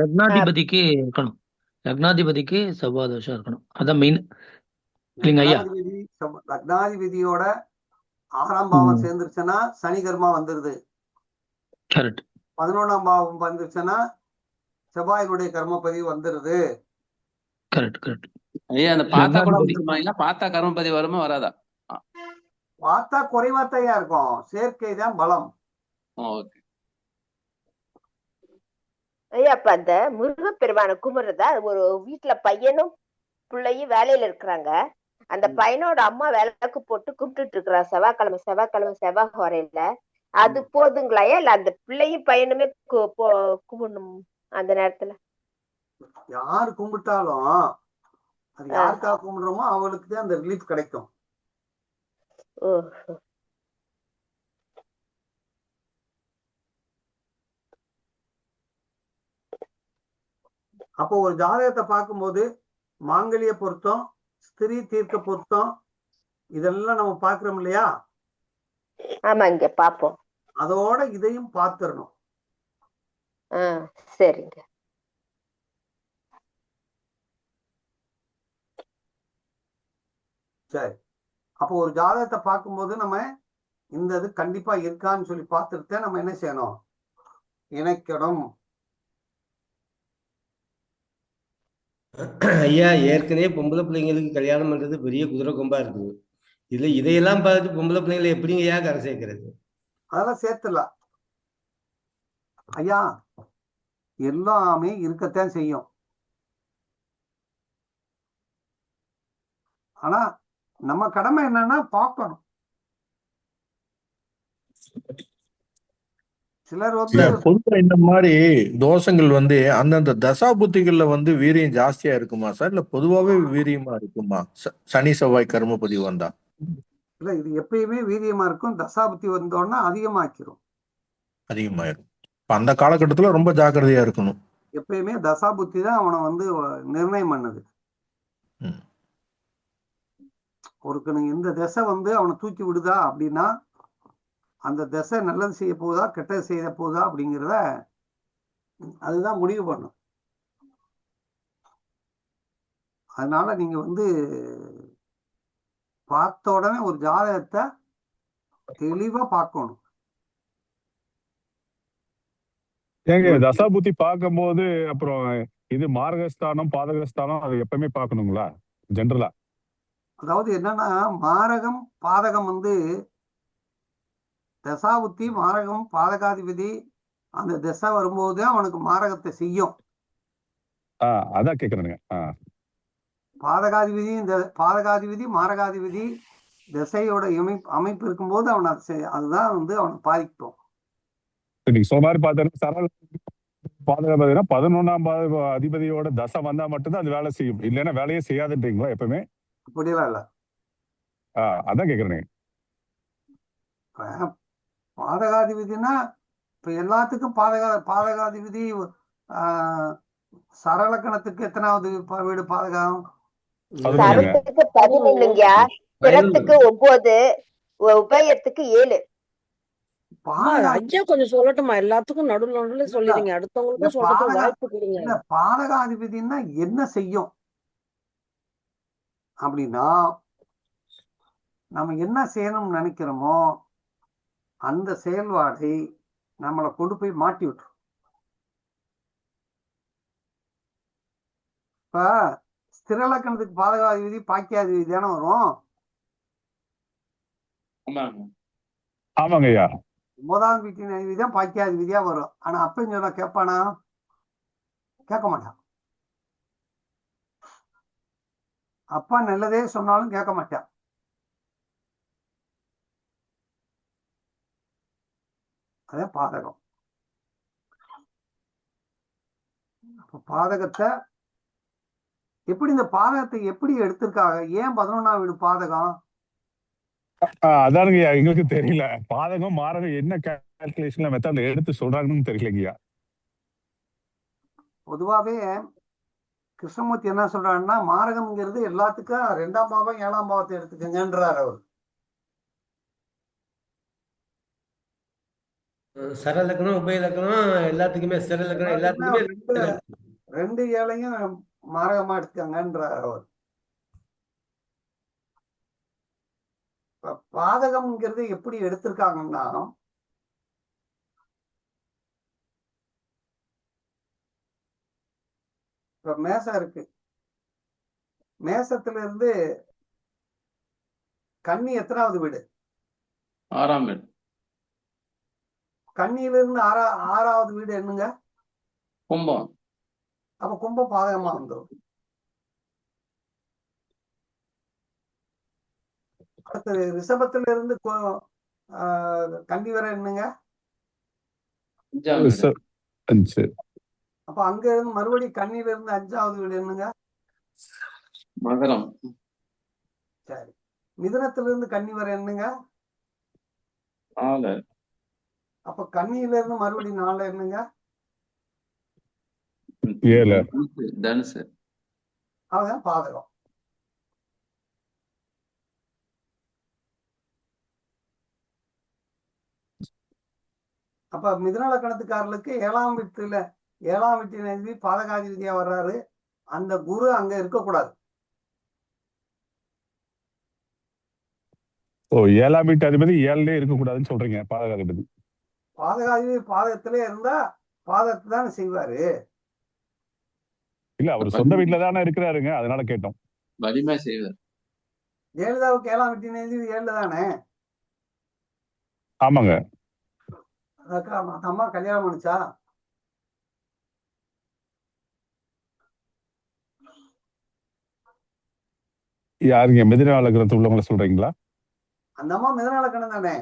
லக்னாதிபதிக்கு இருக்கணும், லக்னாதிபதிக்கு செவ்வாய் தோஷம் இருக்கணும். அதான் மெயின் இல்லைங்க ஐயா? லக்னாதிபதியோட 6ஆம் பாவம் சேர்ந்துருச்சுன்னா சனி கர்மா வந்துருது. கரெக்ட். 11ஆம் பாவம் வந்துருச்சுன்னா செவ்வாயினுடைய கர்ம பதிவு வந்துருது. Correct correct. ஐயா, அந்த பார்த்தா கூட வந்துருமா? பார்த்தா கர்ம பதிவு வருமா வராதா? பார்த்தா குறைவாத்தையா இருக்கும், சேர்க்கை தான் பலம். ஓகே ஐயா, அப்ப அந்த முருகப்பெருமான கும்பிடுறதா, ஒரு வீட்டுல பையனும் பிள்ளையும் வேலையில இருக்கிறாங்க. அந்த பையனோட அம்மா விளக்கு போட்டு கும்பிட்டுட்டு இருக்கிறா செவ்வாய் வரையில. அது போதுங்களா? இல்ல அந்த பிள்ளையும் பையனுமே கும்பிடணும் அந்த நேரத்துல? யாரு கும்பிட்டாலும் அது யாருக்காக கும்பிடுறோமோ அவளுக்கு தான் அந்த ரிலீஃப் கிடைக்கும். அப்போ ஒரு ஜாதகத்தை பார்க்கும்போது மாங்கல்ய பொருத்தம், ஸ்திரீ தீர்க்க பொருத்தம், இதெல்லாம் நம்ம பாக்குறோம் இல்லையா? ஆமா, இங்க பாப்போம். அதோட இதையும் பார்த்துடணும். சரிங்க. சரி, அப்போ ஒரு ஜாதகத்தை பார்க்கும்போது நம்ம இந்த இது கண்டிப்பா இருக்கான்னு சொல்லி பார்த்துட்டு நம்ம என்ன செய்யணும்? இணைக்கணும். ஐயா, ஏற்கனவே பொம்பளை பிள்ளைங்களுக்கு கல்யாணம் பண்றது பெரிய குதிரை கொம்பா இருக்குது. இதுல இதையெல்லாம் பார்த்து பொம்பளை பிள்ளைங்களை எப்படிங்க ஐயா கரை சேர்க்கிறது? அதெல்லாம் சேர்த்துடலாம் ஐயா, எல்லாமே இருக்கத்தான் செய்யும். ஆனா நம்ம கடமை என்னன்னா பார்க்கணும். சிலர் வந்து பொதுவா இந்த மாதிரி தோஷங்கள் வந்து அந்தந்த தசா புத்திகள்ல வந்து வீரியம் ஜாஸ்தியா இருக்குமா சார், இல்ல பொதுவாவே வீரியமா இருக்குமா சனி செவ்வாய் கர்ம பதிவு வந்தா? இல்ல, இது எப்பயுமே வீரியமா இருக்கும். தசாபுத்தி வந்தோன்னா அதிகமாக்கிரும், அதிகமாயிரும். அந்த காலகட்டத்துல ரொம்ப ஜாக்கிரதையா இருக்கணும். எப்பயுமே தசாபுத்தி தான் அவனை வந்து நிர்ணயம் பண்ணுது. ஒருக்கனுக்கு இந்த திசை வந்து அவனை தூக்கி விடுதா அப்படின்னா அந்த திசை நல்லது செய்ய போகுதா கெட்டது செய்ய போகுதா அப்படிங்கிறத அதுதான் முடிவு பண்ணும். அதனால நீங்க வந்து பார்த்த உடனே ஒரு ஜாதகத்தை தெளிவா பார்க்கணும். ஏங்க தசாபுத்தி பார்க்கும் போது அப்புறம் இது மார்கஸ்தானம் பாதகஸ்தானம் அது எப்பவுமே பார்க்கணுங்களா ஜென்ரலா? அதாவது என்னன்னா, மாரகம் பாதகம் வந்து தசாபுத்தி, மாரகம் பாதகாதிபதி அந்த திசை வரும்போது அவனுக்கு மாரகத்தை செய்யும். அதான் கேக்குறேனுங்க. பாதகாதிபதி இந்த பாதகாதிபதி மாரகாதிபதி திசையோட அமைப்பு இருக்கும்போது அவன் அதுதான் வந்து அவனை பாதிக்கும். நீங்க சொன்ன மாதிரி பார்த்தா சரள பாதகம் பார்த்தீங்கன்னா 11ஆம் அதிபதியோட தசை வந்தா மட்டும்தான் அது வேலை செய்யும், இல்லைன்னா வேலையே செய்யாதுன்றீங்களா எப்பவுமே? அப்படியெல்லாம் இல்ல. அதான் கேக்குறேனுங்க. பாதகாதிபதினா இப்ப எல்லாத்துக்கும் பாதகாதிபதி சரலக்கணத்துக்கு எத்தனாவது வீடு பாதகம்? சரத்துக்கு 11ங்கயா, பிறத்துக்கு 9, உபயத்துக்கு 7. ஐயா கொஞ்சம் சொல்லட்டுமா? எல்லாத்துக்கும் நடுவுல சொல்லிடுங்க, அடுத்தவங்களுக்கும் சொல்றதுக்கு வாய்ப்பு கொடுங்க. பாதகாதிபதினா என்ன செய்யும் அப்படின்னா, நம்ம என்ன செய்யணும்னு நினைக்கிறோமோ அந்த செயல்பாடை நம்மளை கொண்டு போய் மாட்டி விட்டுரும். இப்ப ஸ்திரலக்கணத்துக்கு பாதகாதிபதி பாக்கியாதிபதி தானே வரும். ஆமாங்க ஐயா. 9ஆம் வீட்டின் அதிபதி தான் பாக்கியாதிபதியா வரும். ஆனா அப்பன்னு சொன்னா கேட்பானா? கேட்க மாட்டான். அப்பா நல்லதே சொன்னாலும் கேட்க மாட்டான். அதே பாதகம். பாதகத்தை எப்படி, இந்த பாதகத்தை எப்படி எடுத்திருக்காங்க? ஏன் 11ஆம் வீடு பாதகம்? அதானுங்கய்யா எங்களுக்கு தெரியல. பாதகம் மாரகம் என்ன கால்குலேஷன்ல மெத்தட்ல எடுத்து சொல்றாங்கன்னு தெரியலங்கய்யா. பொதுவாவே கிருஷ்ணமூர்த்தி என்ன சொல்றாருன்னா, மாரகம்ங்கிறது எல்லாத்துக்கும் 2ஆம் பாவம் 7ஆம் பாவத்தை எடுத்துக்கங்கன்றார் அவர். சரலக்கணம் உபயலக்கணம் எல்லாத்துக்குமே, சரலக்கணம் எல்லாத்துக்குமே 2 7ஐயும் மாரகமா எடுத்துக்கங்கன்றார் அவர். பாதகம்ங்கிறது எப்படி எடுத்திருக்காங்கன்னா, இப்ப மேசம் இருக்கு, மேசத்துல இருந்து கன்னி எத்தனாவது வீடு? 6ஆம் வீடு. கன்னியில இருந்து 6ஆவது வீடு என்னங்க? கும்பம். அப்ப கும்பம் பாதகமா வந்துடும். அடுத்தது ரிஷபத்துல இருந்து கன்னி வரை என்னங்க? 5ஆம் வீடு. அப்ப அங்க இருந்து மறுபடியும் கன்னியில இருந்து 5ஆவது வீடு என்னங்க? மகரம். சரி. மிதுனத்துல இருந்து கன்னி வரை என்னங்க? 4. அப்ப கன்னியில இருந்து மறுபடியும் 4 என்னங்க? 7. தனுசு. அதுதான் பாதகம். அப்ப மிதுன லக்கணத்துக்காரர்களுக்கு 7ஆம் வீட்டுல 7ஆம் வீட்டின் அதிபதி பாதகாதிபதியா வர்றாரு. அந்த குரு அங்க இருக்கக்கூடாது. 7ஆம் வீட்டு அதிபதி 7லயே இருக்கக்கூடாதுன்னு சொல்றீங்க? பாதகாதிபதி பாதகத்திலே இருந்தா பாதத்தை தானே செய்வாரு. இல்ல, அவர் சொந்த வீட்டுல தானே இருக்கிறாருங்க, அதனால கேட்டோம். வலிமை செய்வார். ஜெயலலிதாவுக்கு 7ஆம் வீட்டின் அதிபதி 7 தானே? ஆமாங்க. அம்மா கல்யாணம் பண்ணுச்சா? யாருங்க? மிதுன லக்னத்துல உள்ளவங்கள சொல்றீங்களா? அந்த அம்மா மிதுன லக்கணம் தானே?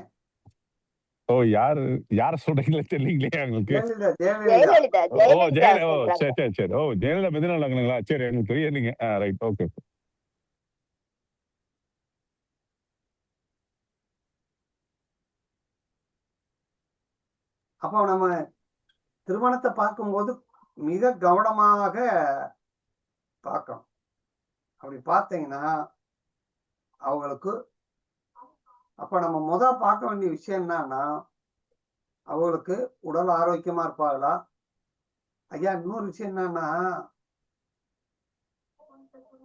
யார சொல்றீங்களா தெரியலீங்களே எங்களுக்கு. ஜெயலலிதா. சரி. ஜெயலலிதா மிதுன லக்னங்களா? சரி, எனக்கு தெரியாதுங்க. Right, okay. அப்போ நம்ம திருமணத்தை பார்க்கும்போது மிக கவனமாக பார்க்கணும். அப்படி பார்த்தீங்கன்னா அவங்களுக்கு அப்ப நம்ம பார்க்க வேண்டிய விஷயம் என்னன்னா, அவங்களுக்கு உடல் ஆரோக்கியமா இருப்பாங்களா? ஐயா, இன்னொரு விஷயம் என்னன்னா,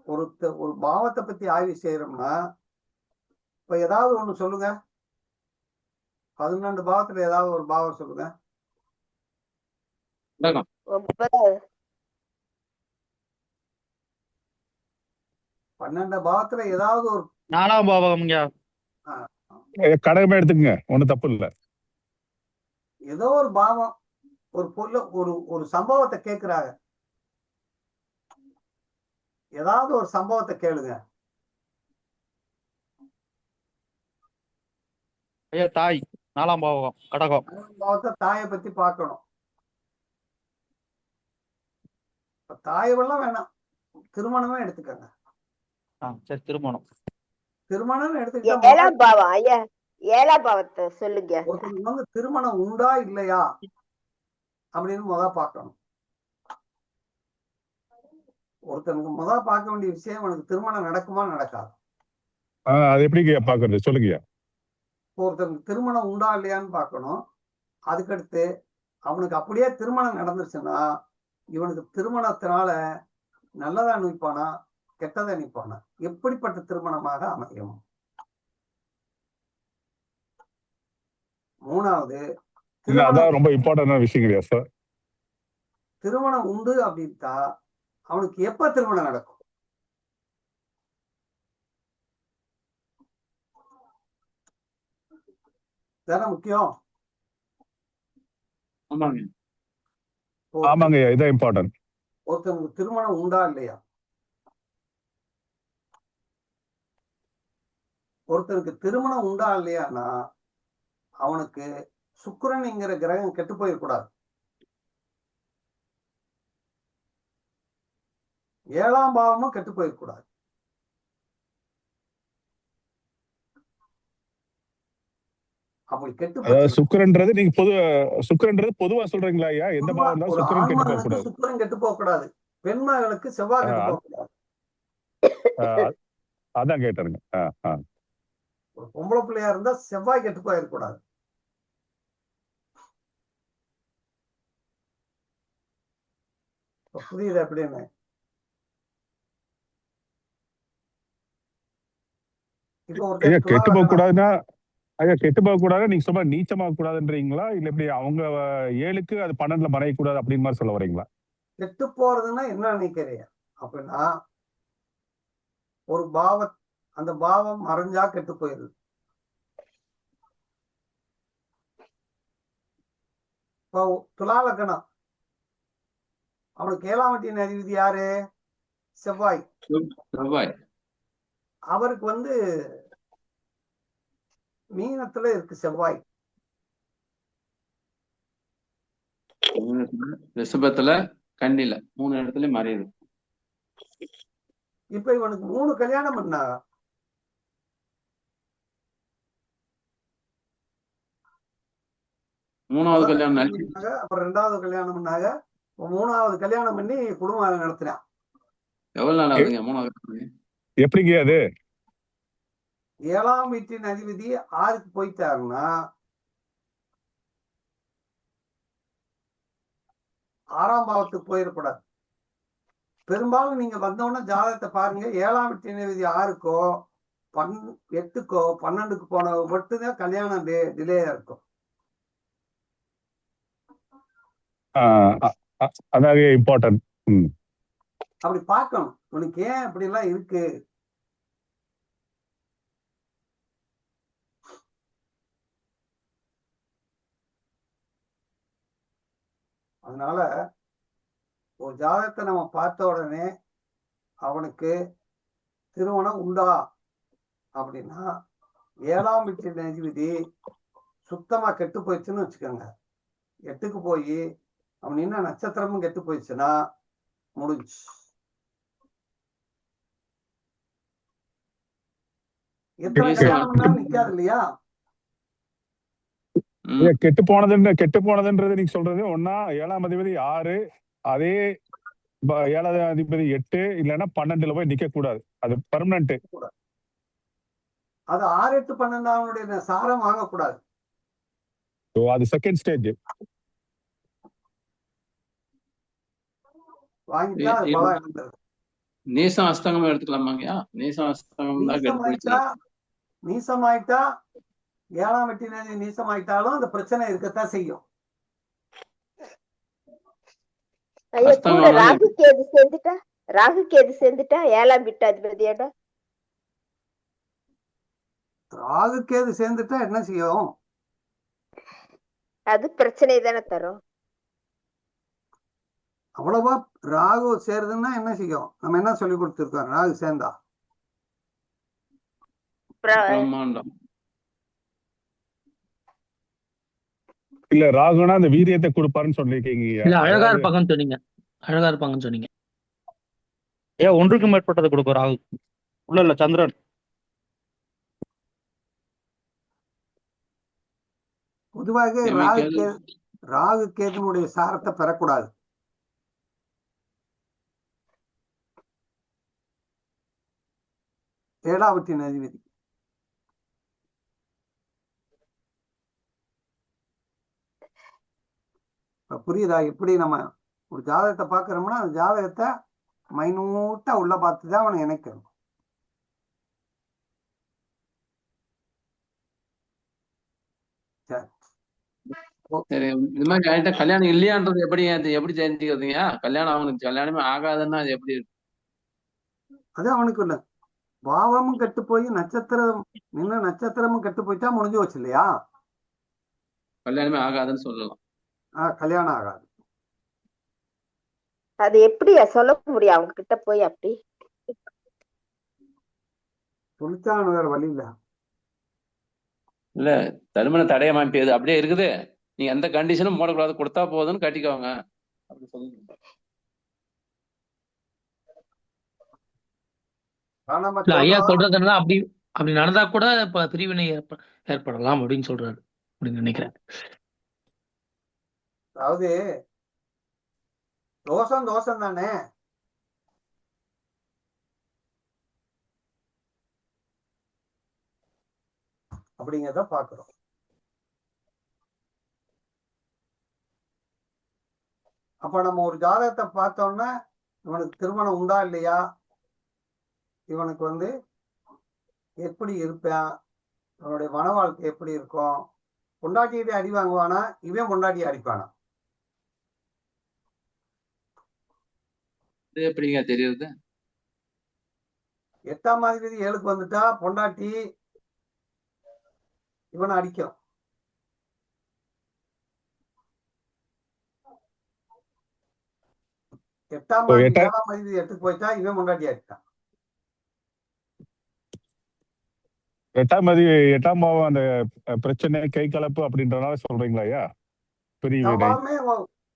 ஒரு பாவத்தை பத்தி ஆய்வு செய்யறோம்னா, இப்ப ஏதாவது ஒண்ணு சொல்லுங்க. 12 பாவத்துல ஏதாவது ஒரு பாவம் சொல்லுங்க. 12 பாவத்துல ஏதாவது ஒரு 4ஆம் பாவம்யா. கடகமே எடுத்துக்கங்க, ஒண்ணும் தப்பு இல்ல. ஏதோ ஒரு பாவம் ஒரு பொருள் ஒரு சம்பவத்தை கேட்கிறாங்க. ஏதாவது ஒரு சம்பவத்தை கேளுங்க. ஐயா தாய் 4ஆம் பாவம் கடகம். பாவத்தை தாயை பத்தி பார்க்கணும். தாயவெல்லாம் வேணாம், திருமணமே எடுத்துக்கங்க. சரி திருமணம். திருமணம் எடுத்துக்கிட்டா 7ஆம் பாவம் ஐயா, 7ஆம் பாவத்தை சொல்லுங்க. ஒருத்தருக்கு வந்து திருமணம் உண்டா இல்லையா அப்படின்னு பார்க்கணும். ஒருத்தனுக்கு பார்க்க வேண்டிய விஷயம் அவனுக்கு திருமணம் நடக்குமா நடக்காது. அது எப்படி பாக்குறது சொல்லுங்க. ஒருத்தனுக்கு திருமணம் உண்டா இல்லையான்னு பார்க்கணும். அதுக்கடுத்து அவனுக்கு அப்படியே திருமணம் நடந்துருச்சுன்னா இவனுக்கு திருமணத்தினால நல்லதா நினைப்பானா கெட்டதா நினைப்பானா, எப்படிப்பட்ட திருமணமாக அமையும். 3வது அதான் ரொம்ப இம்பார்ட்டன்டான விஷயம் கிடையாது சார். திருமணம் உண்டு அப்படின்ட்டா அவனுக்கு எப்ப திருமணம் நடக்கும்? தானே முக்கியம். ஆமாங்க, இதான் இம்பார்ட்டன்ட். ஒருத்தனுக்கு திருமணம் உண்டா இல்லையா, ஒருத்தனுக்கு திருமணம் உண்டா இல்லையானா அவனுக்கு சுக்கிரன்ங்கிற கிரகம் கெட்டு போயிடக்கூடாது. 7ஆம் பாவமும் கெட்டு போயிடக்கூடாது. அப்படி கெட்டு சுக்கிரன்றது நீங்க சுக்கிரன்றது பொதுவா சொல்றீங்களா ஐயா? எந்த பாவம் இருந்தாலும் சுக்கிரன் கெட்டு போக கூடாது. சுக்கிரன் கெட்டு போக கூடாது. பெண்மகளுக்கு செவ்வாய் கெட்டு போக கூடாது. அதான் கேட்டாருங்க. ஒரு பொம்பளை பிள்ளையா இருந்தா செவ்வாய் கெட்டு போயிடக்கூடாது. புரியுது அப்படின்னு? கெட்டு போக கூடாதுன்னா ஐயா, கெட்டு போக கூடாது நீங்க சும்மா நீச்சமாக கூடாதுன்றீங்களா, இல்ல எப்படி அவங்க 7க்கு அது 12ல மறைய கூடாது அப்படின்னு மாதிரி சொல்ல வரீங்களா? கெட்டு போறதுன்னா என்ன நினைக்கிறீங்க அப்படின்னா, ஒரு அந்த பாவம் மறைஞ்சா கெட்டு போயிருது. இப்போ துலா லக்னம், அவனுக்கு 7ஆம் வீட்டின் அதிபதி யாரு? செவ்வாய். அவருக்கு வந்து மீனத்துல இருக்கு செவ்வாய். ரிஷபத்துல கண்ணில 3 இடத்துல மறையுது. இப்ப இவனுக்கு 3 கல்யாணம் பண்ணா, மூணாவது கல்யாணம் அப்புறம் 2வது கல்யாணம் பண்ணாங்க, 3வது கல்யாணம் பண்ணி குடும்பம் நடத்தினான். எவ்வளவு நாள் ஆகுதுங்க 3வது? எப்படிங்க அது? 7ஆம் வீட்டின் அதிபதி 6க்கு போயிட்டாருன்னா 6ஆம் பாவத்துக்கு போயிடக்கூடாது. பெரும்பாலும் நீங்க வந்தோடனே ஜாதகத்தை பாருங்க, 7ஆம் வீட்டின் அதிபதி 6க்கோ 8க்கோ 12க்கு போன மட்டும்தான் கல்யாணம் டிலே இருக்கும். அதாவது இம்பார்ட்டன்ட். அப்படி பார்க்கணும், உனக்கு ஏன் அப்படி எல்லாம் இருக்கு. அதனால ஒரு ஜாதகத்தை நம்ம பார்த்த உடனே அவனுக்கு திருமணம் உண்டா அப்படின்னா 7ஆம் வீட்டின் அதிபதி சுத்தமா கெட்டு போயிடுச்சுன்னு வச்சுக்கோங்க. 8க்கு போய் அவன் என்ன நட்சத்திரமும் கெட்டு போயிடுச்சுன்னா முடிஞ்சு. எத்தனை கல்யாணம் நிக்காது இல்லையா? கெட்டு போனதுன்றது நீங்க சொல்றது ஒன்னா 7ஆம் அதிபதி 6, அதே 7ஆம் அதிபதி 8 இல்லைன்னா 12ல போய் நிக்க கூடாது. அது பெர்மனன்ட். அது 6, 8, 12 அவனுடைய சாரம் வாங்கக்கூடாது. அது செகண்ட் ஸ்டேஜ். வாங்கிட்டா நீசம் அஸ்தங்கம் எடுத்துக்கலாமாங்கயா? நீசம் அஸ்தங்கம் நீசமாயிட்டா 7ஆம் வீட்டின் நீசமாயிட்டாலும் அந்த பிரச்சனை இருக்கத்தான் செய்யும். ராகு கேது சேர்ந்துட்டா 7ஆம் வீட்டு அதிபதியோட ராகு கேது சேர்ந்துட்டா என்ன செய்யும்? அது பிரச்சனை தானே தரும். அவ்வளவா ராகு சேருதுன்னா என்ன செய்யும்? நம்ம என்ன சொல்லி கொடுத்துருக்கோம்? ராகு சேர்ந்தா பிரம்மாண்டம். இல்ல ராகுனா அந்த வீரியத்தை கொடுப்பாருன்னு சொல்லியிருக்கீங்க. இல்ல அழகா அதாவது இருப்பாங்கன்னு சொன்னீங்க. அழகா இருப்பாங்கன்னு சொன்னீங்க. ஐயா ஒன்றுக்கு மேற்பட்டதை கொடுக்கும் ராகு. இல்ல சந்திரன். பொதுவாக ராகு கேதுனுடைய சாரத்தை பெறக்கூடாது. ஏழாவட்டின் அதிபதி. புரியுதா? எப்படி நம்ம ஒரு ஜாதகத்தை பாக்குறோம்னா அந்த ஜாதகத்தை மைனூட்டா உள்ள பார்த்துதான் அவனை இணைக்கணும். சரி, இது மாதிரி ஆயிட்டா கல்யாணம் இல்லையான்றது எப்படி தெரிஞ்சுக்கிறதுங்க? கல்யாணம் அவனுக்கு கல்யாணமே ஆகாதுன்னா அது எப்படி இருக்கு? அது அவனுக்கு இல்ல, பாவமும் கெட்டு போய் நட்சத்திரம் நின்ன நட்சத்திரமும் கெட்டு போயிட்டா முடிஞ்சு வச்சு இல்லையா? கல்யாணமே ஆகாதுன்னு சொல்லலாம். கல்யாணம் ஆகாது. அது எப்படியா சொல்ல முடியும் அவங்க கிட்ட போய்? அப்படி சொல்லித்தான் வேற வழி இல்ல. இல்ல திருமண தடைய அமைப்பது அப்படியே இருக்குது, நீங்க எந்த கண்டிஷனும் போடக்கூடாது, கொடுத்தா போதுன்னு கட்டிக்கோங்க அப்படி சொல்லுங்க. ஐயா சொல்றதுன்னா அப்படி நடந்தா கூட இப்ப பிரிவினை ஏற்படலாம் அப்படின்னு சொல்றாரு அப்படின்னு நினைக்கிறேன். அதாவது தோஷம் தானே. அப்படிங்கிறத பாக்குறோம். அப்ப நம்ம ஒரு ஜாதகத்தை பார்த்தோம்னா இவனுக்கு திருமணம் உண்டா இல்லையா, இவனுக்கு எப்படி இருப்பான், இவனுடைய மன வாழ்க்கை எப்படி இருக்கும், பொண்டாட்டிகிட்டே அடி வாங்குவானா, இவன் பொண்டாட்டி அடிப்பானா? எப்படிங்க தெரியுது? 8ஆம் அதிபதி 7க்கு வந்துட்டா பொண்டாட்டி இவனை அடிக்கும். ஏழாம் அதிபதி 8க்கு போயிட்டா இவன் பொண்டாட்டி அடித்தான். 8ஆம் பாவம் அந்த பிரச்சனை கை கலப்பு அப்படின்றனால சொல்றீங்களா ஐயா? பிரிவினை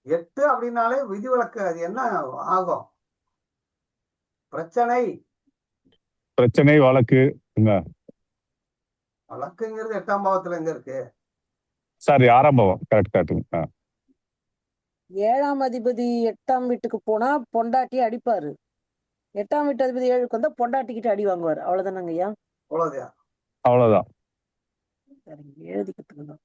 8 அப்படின்னாலே விதிவிலக்கு. அது என்ன ஆகும்? பிரச்சனை வழக்கு. வழக்குங்கிறது 8ஆம் பாவத்துல எங்க இருக்கு? சாரி 6ஆம் பாவம். கரெக்ட். 7ஆம் அதிபதி 8ஆம் வீட்டுக்கு போனா பொண்டாட்டி அடிப்பாரு. 8ஆம் வீட்டு அதிபதி 7க்கு வந்தா பொண்டாட்டிக்கிட்ட அடி வாங்குவாரு. அவ்வளவுதானங்க ஐயா? அவ்வளவுதான். சரிங்க, எழுதிக்கிறதுக்கு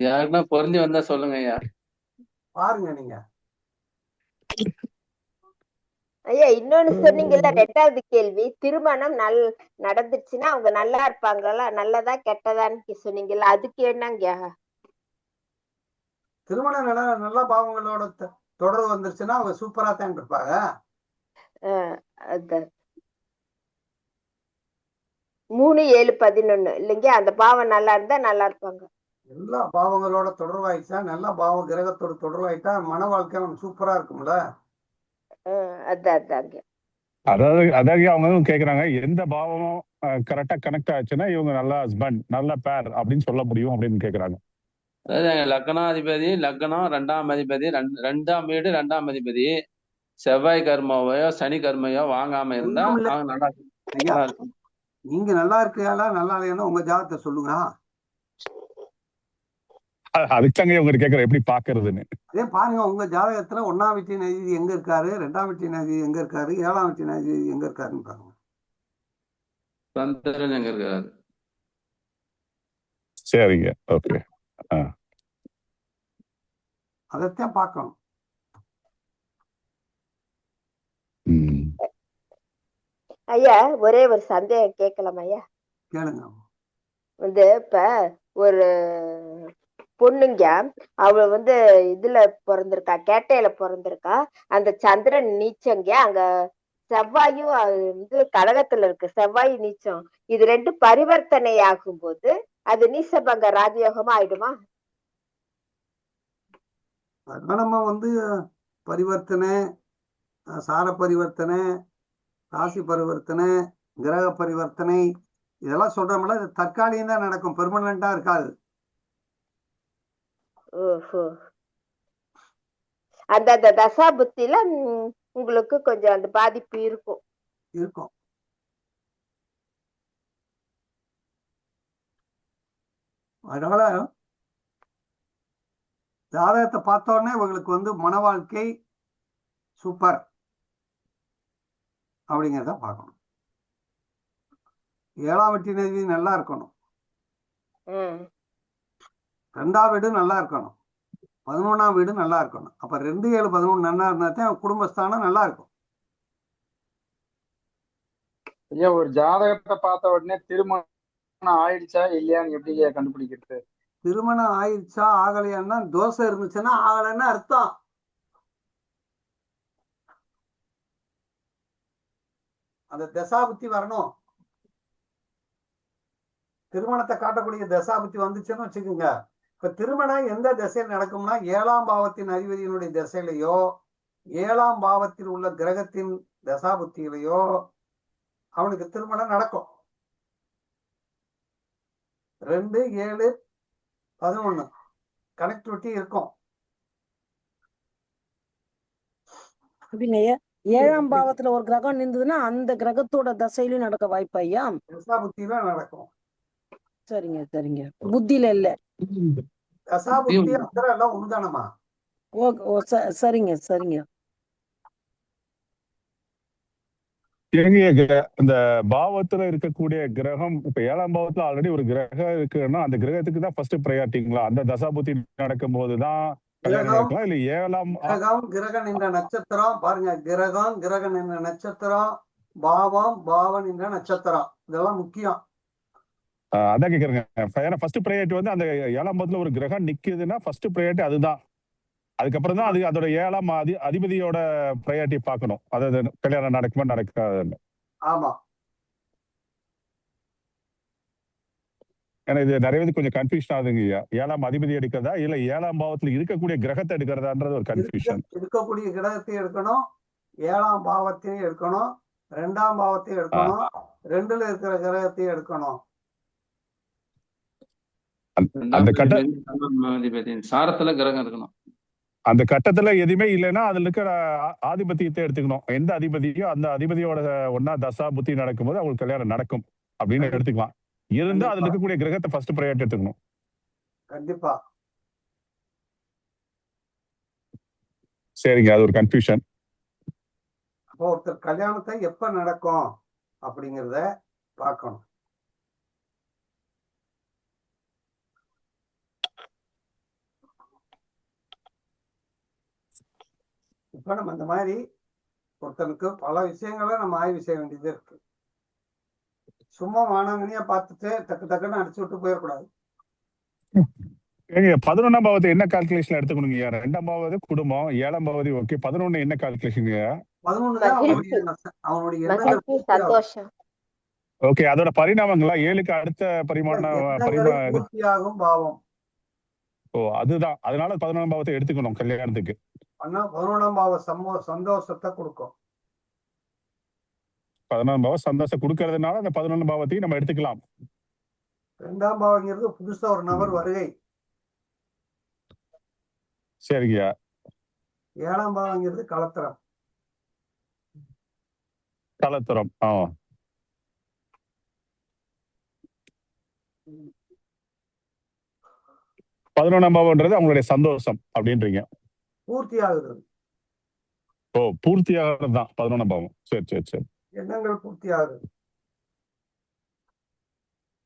யாருன்னா பொருந்தி வந்தா சொல்லுங்க ஐயா. பாருங்க நீங்க ஐயா. இன்னொன்னு சொன்னீங்கல்ல, 2வது கேள்வி, திருமணம் நடந்துச்சுன்னா அவங்க நல்லா இருப்பாங்களா, நல்லதா கெட்டதான்னு சொன்னீங்கல்ல, அதுக்கு என்னங்க? திருமணம் நல்ல பாவங்களோட தொடர்பு வந்துருச்சுன்னா அவங்க சூப்பரா தான் இருப்பாங்க. 3, 7, 11 இல்லைங்க, அந்த பாவம் நல்லா இருந்தா நல்லா இருப்பாங்க. எல்லா பாவங்களோட தொடர்பாயிடுச்சா, நல்ல பாவம் கிரகத்தோட தொடர்பாயிட்டா மன வாழ்க்கை சூப்பரா இருக்கும்ல. அதாவது அவங்க கேக்குறாங்க எந்த பாவமும் கரெக்டா கனெக்ட் ஆச்சுன்னா இவங்க நல்ல ஹஸ்பண்ட் நல்ல பேர் அப்படின்னு சொல்ல முடியும் அப்படின்னு கேக்குறாங்க. அதாவது லக்னாதிபதி, லக்னம் 2ஆம் அதிபதி, 2ஆம் வீடு 2ஆம் அதிபதி செவ்வாய் கர்மாவையோ சனி கர்மையோ வாங்காம இருந்தா அவங்க நல்லா இருக்கும். நீங்க நல்லா இருக்கையால நல்லா இல்லைன்னா உங்க ஜாதகத்தை சொல்லுங்க. அதுக்காங்க உங்க கேக்குற எப்படி பாக்குறதுன்னு. அதே பாருங்க, உங்க ஜாதகத்துல 1ஆம் வீட்டின் அதிபதி எங்க இருக்காரு, 2ஆம் வீட்டின் அதிபதி எங்க இருக்காரு, 7ஆம் வீட்டின் அதிபதி எங்க இருக்காருன்னு பாருங்க. சந்திரன் எங்க இருக்காரு? சரிங்க, ஓகே. அதைத்தான் பார்க்கணும். ஐயா ஒரே ஒரு சந்தேகம் கேட்கலாம் ஐயா? கேளுங்க. இப்ப ஒரு பொண்ணுங்க. அவ வந்து இதுல பிறந்திருக்கா, கேட்டையில பிறந்திருக்கா. அந்த சந்திரன் நீச்சங்க. அங்க செவ்வாயும் வந்து கடகத்துல இருக்கு, செவ்வாய் நீச்சம். இது ரெண்டு பரிவர்த்தனை ஆகும்போது அது நீசபங்க ராஜயோகமா ஆயிடுமா? அதனால நம்ம வந்து பரிவர்த்தனை, சார பரிவர்த்தனை, ராசி பரிவர்த்தனை, கிரக பரிவர்த்தனை இதெல்லாம் சொல்றோம்ல, இது தற்காலிகம் தான் நடக்கும், பெர்மனண்டா இருக்காது. ஓஹோ. அந்த தசா புத்தில உங்களுக்கு கொஞ்சம் அந்த பாதிப்பு இருக்கும். இருக்கும். அதனால ஜாதகத்தை பார்த்த உடனே உங்களுக்கு வந்து மன வாழ்க்கை சூப்பர் அப்படிங்கிறத பார்க்கணும். 7ஆம் வீட்டு அதிபதி நல்லா இருக்கணும், 2ஆம் வீடு நல்லா இருக்கணும், 11ஆம் வீடு நல்லா இருக்கணும். அப்ப 2, 7, 11 நல்லா இருந்தா தான் குடும்பஸ்தானம் நல்லா இருக்கும். ஐயா, ஒரு ஜாதகத்தை பார்த்த உடனே திருமணம் ஆயிடுச்சா இல்லையான்னு எப்படி ஐயா கண்டுபிடிக்கிறது? திருமணம் ஆயிடுச்சா ஆகலையான்னா, தோசை இருந்துச்சுன்னா ஆகலைன்னு அர்த்தம். அந்த தசாபுத்தி வரணும். திருமணத்தை காட்டக்கூடிய தசாபுத்தி வந்துச்சுன்னு வச்சுக்கோங்க. இப்ப திருமணம் எந்த திசையில் நடக்கும்னா, 7ஆம் பாவத்தின் அதிபதியினுடைய திசையிலையோ 7ஆம் பாவத்தில் உள்ள கிரகத்தின் தசாபுத்தியிலையோ அவனுக்கு திருமணம் நடக்கும். 2, 7, 11 கனெக்டிவிட்டி இருக்கும். அப்படிங்க ஐயா. 7ஆம் பாவத்துல ஒரு கிரகம் நின்றதுன்னா அந்த கிரகத்தோட தசையிலும் நடக்க வாய்ப்பு ஐயா? தசாபுத்தியில நடக்கும். சரிங்க சரிங்க. புத்தியில இல்ல. தசாபுத்தி அந்தரம் எல்லாம் உண்டானமா. சரிங்க சரிங்க. இந்த பாவத்துல இருக்கக்கூடிய கிரகம் இப்ப 7ஆம் பாவத்துல ஆல்ரெடி ஒரு கிரகம் இருக்குன்னா அந்த கிரகத்துக்கு தான் ஃபர்ஸ்ட் ப்ரையாரிட்டிங்களா? அந்த தசாபுத்தி நடக்கும் போதுதான் கல்யாணம் நடக்கலாம் இல்ல 7ஆம் கிரகம் என்ற நட்சத்திரம் பாருங்க, கிரகம் என்ற நட்சத்திரம், பாவம் என்ற நட்சத்திரம், இதெல்லாம் முக்கியம். அதான் கேக்குறேங்க. ஏன்னா ஃபர்ஸ்ட் ப்ரையாரிட்டி வந்து அந்த 7ஆம் பாவத்துல ஒரு கிரகம் நிக்குதுன்னா ஃபர்ஸ்ட் ப்ரையாரிட்டி அதுதான். அதுக்கப்புறம் தான் அது அதோட 7ஆம் அதிபதியோட ப்ரையாரிட்டி பார்க்கணும். அதாவது கல்யாணம் நடக்குமா நடக்காதுன்னு. ஆமா. ஏன்னா இது நிறைய பேருக்கு கொஞ்சம் கன்ஃபியூஷன் ஆகுதுங்க ஐயா. 7ஆம் அதிபதி எடுக்கிறதா இல்ல 7ஆம் பாவத்துல இருக்கக்கூடிய கிரகத்தை எடுக்கிறதான்றது ஒரு கன்ஃபியூஷன். இருக்கக்கூடிய கிரகத்தை எடுக்கணும், 7ஆம் பாவத்தையும் எடுக்கணும், 2ஆம் பாவத்தையும் எடுக்கணும், 2ல இருக்கிற கிரகத்தையும் எடுக்கணும். அந்த கட்ட சாரத்துல கிரகம் இருக்கணும். அந்த கட்டத்துல எதுவுமே இல்லைன்னா அதுல இருக்கிற ஆதிபத்தியத்தை எடுத்துக்கணும். எந்த அதிபதியோ அந்த அதிபதியோட ஒன்னா தசா புத்தி நடக்கும்போது அவங்களுக்கு கல்யாணம் நடக்கும் அப்படின்னு எடுத்துக்கலாம். இருந்தா அதுல இருக்கக்கூடிய கிரகத்தை ஃபர்ஸ்ட் ப்ரையாரிட்டி எடுத்துக்கணும். கண்டிப்பா. சரிங்க, அது ஒரு கன்ஃபியூஷன். அப்போ ஒருத்தர் கல்யாணத்தை எப்ப நடக்கும் அப்படிங்கிறத பார்க்கணும். இப்ப நம்ம இந்த மாதிரி ஒருத்தனுக்கு பல விஷயங்களை நம்ம ஆய்வு செய்ய வேண்டியது இருக்கு. சும்மா வானங்கனியா பார்த்துட்டு டக்குன்னு அடிச்சு விட்டு போயிடக்கூடாது. 11ஆம் பாவத்தை என்ன கால்குலேஷன் எடுத்துக்கணுங்க? 2ஆம் பாவது குடும்பம், 7ஆம் பாவதி ஓகே, 11 என்ன கால்குலேஷன்? 11 அவனுடைய சந்தோஷம். ஓகே, அதோட பரிணாமங்களா 7க்கு அடுத்த பூர்த்தியாகும் பாவம். ஓ அதுதான். அதனால 11ஆம் பாவத்தை எடுத்துக்கணும் கல்யாணத்துக்கு. 11ஆம் பாவம் சந்தோஷத்தை கொடுக்கும். 11ஆம் பாவம் சந்தோஷம் கொடுக்கறதுனால அந்த 11ஆம் பாவத்தையும் நம்ம எடுத்துக்கலாம். 2ஆம் பாவங்கிறது புதுசா ஒரு நபர் வருகை. சரிங்க. 7ஆம் பாவங்கிறது கலத்திரம். 11ஆம் பாவம்ன்றது அவங்களுடைய சந்தோஷம் அப்படின்றீங்க. பூர்த்தி ஆகுது. ஓ பூர்த்தி ஆகிறது தான் 11ஆம் பாவம். சரி. எண்ணங்கள் பூர்த்தி ஆகுது.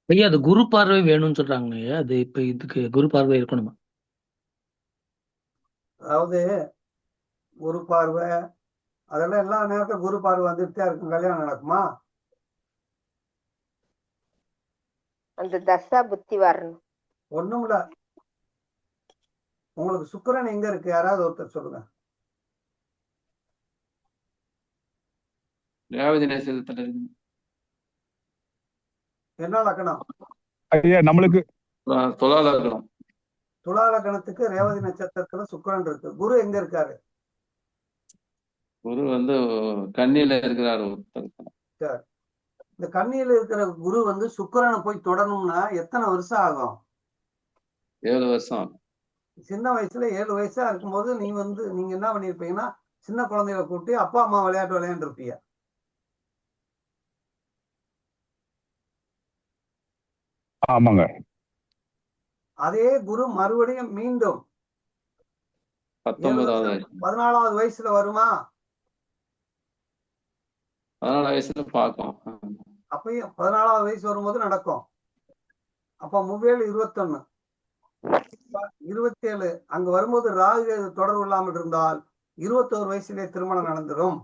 ஐயா அது குரு பார்வை வேணும்னு சொல்றாங்க ஐயா. அது இப்ப இதுக்கு குரு பார்வை இருக்கணுமா? அதாவது குரு பார்வை அதெல்லாம் எல்லா நேரத்தையும் குரு பார்வை வந்துட்டே இருக்கும். கல்யாணம் நடக்குமா? அந்த தசா புத்தி வரணும். ஒண்ணும் இல்ல, உங்களுக்கு சுக்கிரன் எங்க இருக்கு? யாராவது ஒருத்தர் சொல்லுங்க. ரேவதி நட்சத்திரத்துல இருக்கு. என்ன லக்னம்? ஐயா நம்மளுக்கு துலா லக்னம். துலா லக்னத்துக்கு ரேவதி நட்சத்திரத்துல சுக்கிரன் இருக்கு. குரு எங்க இருக்காரு? குரு வந்து கன்னியில இருக்கிறாரு. சரி. இந்த கன்னியில இருக்கிற குரு வந்து சுக்கிரனை போய் தொடணும்னா எத்தனை வருஷம் ஆகும்? 7 வருஷம். சின்ன வயசுல 7 வயசா இருக்கும்போது நீங்க என்ன பண்ணிருப்பீங்கன்னா, சின்ன குழந்தைகளை கூட்டி அப்பா அம்மா விளையாட்டு விளையாண்டு இருப்பீங்க. ஆமாங்க. அதே குரு மறுபடியும் மீண்டும் 19வது வயசு. 14வது வயசுல வருமா? 14 வயசுல பார்க்கும். அப்பயும் 14வது வயசு வரும்போது நடக்கும். அப்ப 7 21 27 அங்க வரும்போது ராகு தொடர்பு இல்லாமல் இருந்தால் 21 வயசுலேயே திருமணம் நடந்துடும்.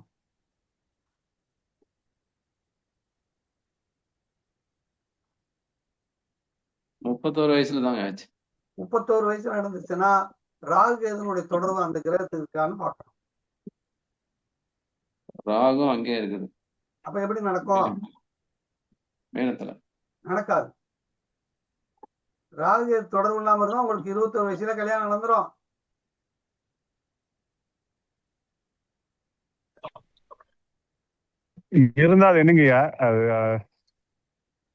முப்பத்தோரு வயசுல தாங்க ஆச்சு. 31 வயசுல நடந்துச்சுன்னா ராகு இதனுடைய தொடர்பு அந்த கிரகத்துக்கு இருக்கான்னு பார்க்கணும். ராகும் அங்கே இருக்குது. அப்ப எப்படி நடக்கும்? மேனத்துல நடக்காது. ராகு தொடர்பு இல்லாம இருந்தா உங்களுக்கு 21 வயசுல கல்யாணம் நடந்துரும். இருந்தா அது என்னங்கய்யா? அது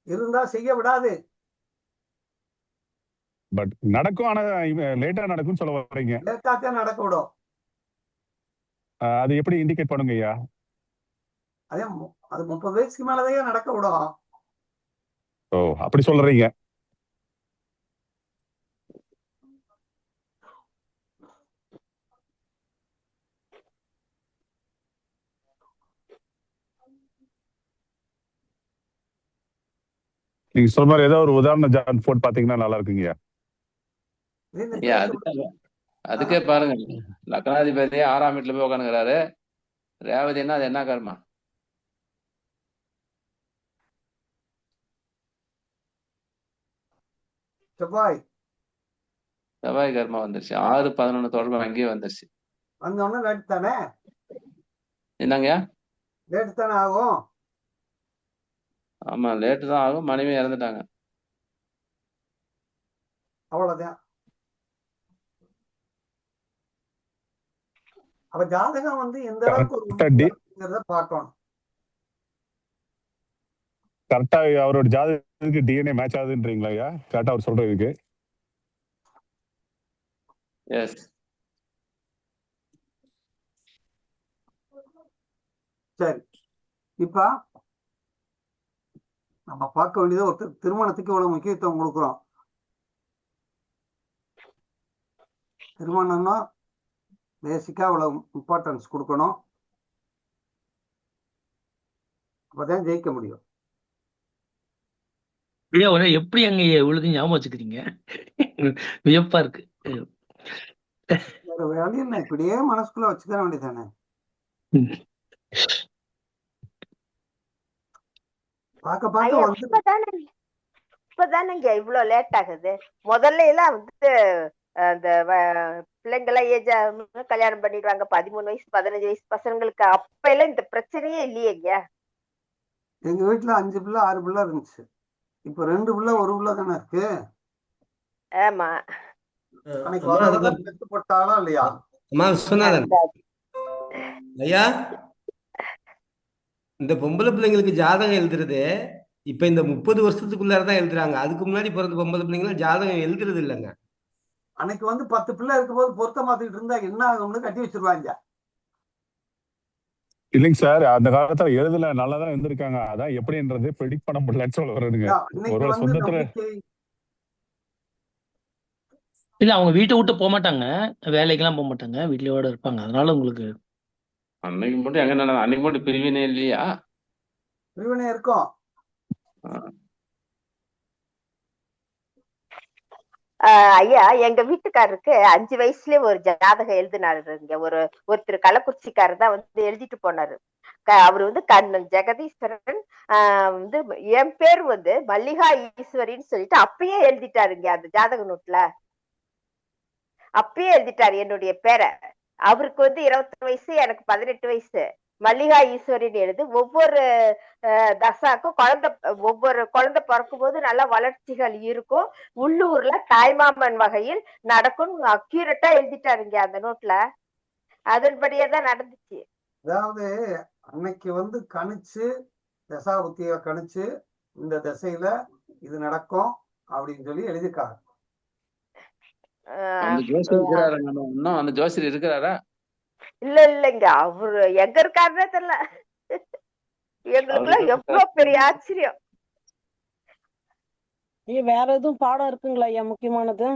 இருந்தா செய்ய விடாது. பட் நடக்கும், ஆனா லேட்டா நடக்கும்னு சொல்ல வர்றீங்க. லேட்டாத்தான் நடக்க விடும். அது எப்படி இண்டிகேட் பண்ணுங்க ஐயா? அதே அது 30 வயசுக்கு மேலதான் நடக்க விடும். ஓ, அப்படி சொல்றீங்க. நீங்க சொல்ற மாதிரி ஏதோ ஒரு உதாரண ஜான் போட்டு பாத்தீங்கன்னா நல்லா இருக்குங்கய்யா. அதுக்கே பாருங்க, லக்னாதிபதி 6ஆம் வீட்டுல போய் உட்காந்துக்கிறாரு. ரேவதினா அது என்ன கர்மா? செவ்வாய் கர்மா வந்துருச்சு. 6-11 தொடர்பு அங்கேயே வந்துருச்சு. வந்தோடனே லேட் தானே? என்னங்க? லேட் தானே ஆகும். ஆமா, லேட்டு தான் ஆகும். மனைவி இறந்துட்டாங்க. அவ்வளவுதான். அப்ப ஜாதகம் வந்து எந்த அளவுக்கு பார்க்கணும். கரெக்டா அவரோட ஜாதகத்துக்கு டிஎன்ஏ மேட்ச் ஆகுதுன்றீங்களா ஐயா? கரெக்டா அவர் சொல்றதுக்கு. எஸ். சரி, இப்ப நம்ம பார்க்க வேண்டியது ஒருத்தர் திருமணத்துக்கு இவ்வளவு முக்கியத்துவம் கொடுக்குறோம். திருமணம்னா பேசிக்கா இவ்வளவு இம்பார்ட்டன்ஸ் கொடுக்கணும். அப்பதான் ஜெயிக்க முடியும். எப்படி அங்க இவ்வளவு ஞாபகம் வச்சுக்கிறீங்க? வியப்பா இருக்கு. வேற வழி இல்லை, இப்படியே மனசுக்குள்ள வச்சுக்க வேண்டியதானே. இப்பதானங்க இவ்வளவு லேட் ஆகுது. முதல்ல எல்லாம் வந்து அந்த பிள்ளைங்க எல்லாம் ஏஜ் கல்யாணம் பண்ணிடுவாங்க. 13 வயசு 15 வயசு பசங்களுக்கு. அப்ப எல்லாம் இந்த பிரச்சனையே இல்லையேங்க. எங்க வீட்டுல 5 பிள்ளை 6 பிள்ளை இருந்துச்சு. இப்ப 2 பிள்ளை 1 பிள்ளை தானே இருக்கு. ஆமா, போட்டாலும் இல்லையா? ஐயா, இந்த பொம்பளை பிள்ளைங்களுக்கு ஜாதகம் எழுதுறது இப்ப இந்த 30 வருஷத்துக்குள்ளாரதான் எழுதுறாங்க. அதுக்கு முன்னாடி பிறந்த பொம்பளை பிள்ளைங்க ஜாதகம் எழுதுறது இல்லைங்க. அன்னைக்கு வந்து 10 பிள்ளை இருக்கும்போது பொருத்த மாத்திட்டு இருந்தா என்ன ஆகும்னு கட்டி வச்சிருவாங்க. இல்லைங்க சார், அந்த காலத்துல எழுதல நல்லாதான் இருந்திருக்காங்க. அதான் எப்படின்றது ப்ரெடிக்ட் பண்ண முடியலன்னு சொல்ல வருதுங்க. ஒரு சொந்தத்துல இல்ல, அவங்க வீட்டை விட்டு போக மாட்டாங்க, வேலைக்கெல்லாம் போக மாட்டாங்க, வீட்லயோட இருப்பாங்க. அதனால உங்களுக்கு அன்னைக்கு மட்டும் எங்க நடந்தது? அன்னைக்கு மட்டும் பிரிவினை இல்லையா? பிரிவினை இருக்கும். ஐயா, எங்க வீட்டுக்காரருக்கு 5 வயசுலயே ஒரு ஜாதகம் எழுதினாருங்க. ஒருத்தர் கள்ளக்குறிச்சிக்காரர் தான் வந்து எழுதிட்டு போனாரு. அவரு வந்து கண்ணன் ஜெகதீஸ்வரன். வந்து என் பேர் வந்து மல்லிகா ஈஸ்வரின்னு சொல்லிட்டு அப்பயே எழுதிட்டாருங்க அந்த ஜாதக நோட்ல. அப்பயே எழுதிட்டாரு என்னுடைய பேரை. அவருக்கு 20 வயசு, எனக்கு 18 வயசு. மல்லிகா ஈஸ்வரின் எழுது. ஒவ்வொரு தசாக்கும் ஒவ்வொரு குழந்தை பிறக்கும் போது நல்ல வளர்ச்சிகள் இருக்கும், உள்ளூர்ல தாய்மாமன் வகையில் நடக்கும், அக்யூரேட்டா எழுதிட்டாருங்க அந்த நோட்ல. அதன்படியே தான் நடந்துச்சு. அதாவது அன்னைக்கு கணிச்சு தசாபுத்திய கணிச்சு இந்த திசையில இது நடக்கும் அப்படின்னு சொல்லி எழுதிருக்காங்க. அந்த ஜோசியர் இருக்கிறாரா? இன்னும் அந்த ஜோசியர் இருக்கிறாரா? இல்லைங்க, அவரு எங்க இருக்காருன்னே தெரியல. எங்களுக்குலாம் எவ்வளவு பெரிய ஆச்சரியம். வேற எதுவும் பாடம் இருக்குங்களா ஐயா முக்கியமானது?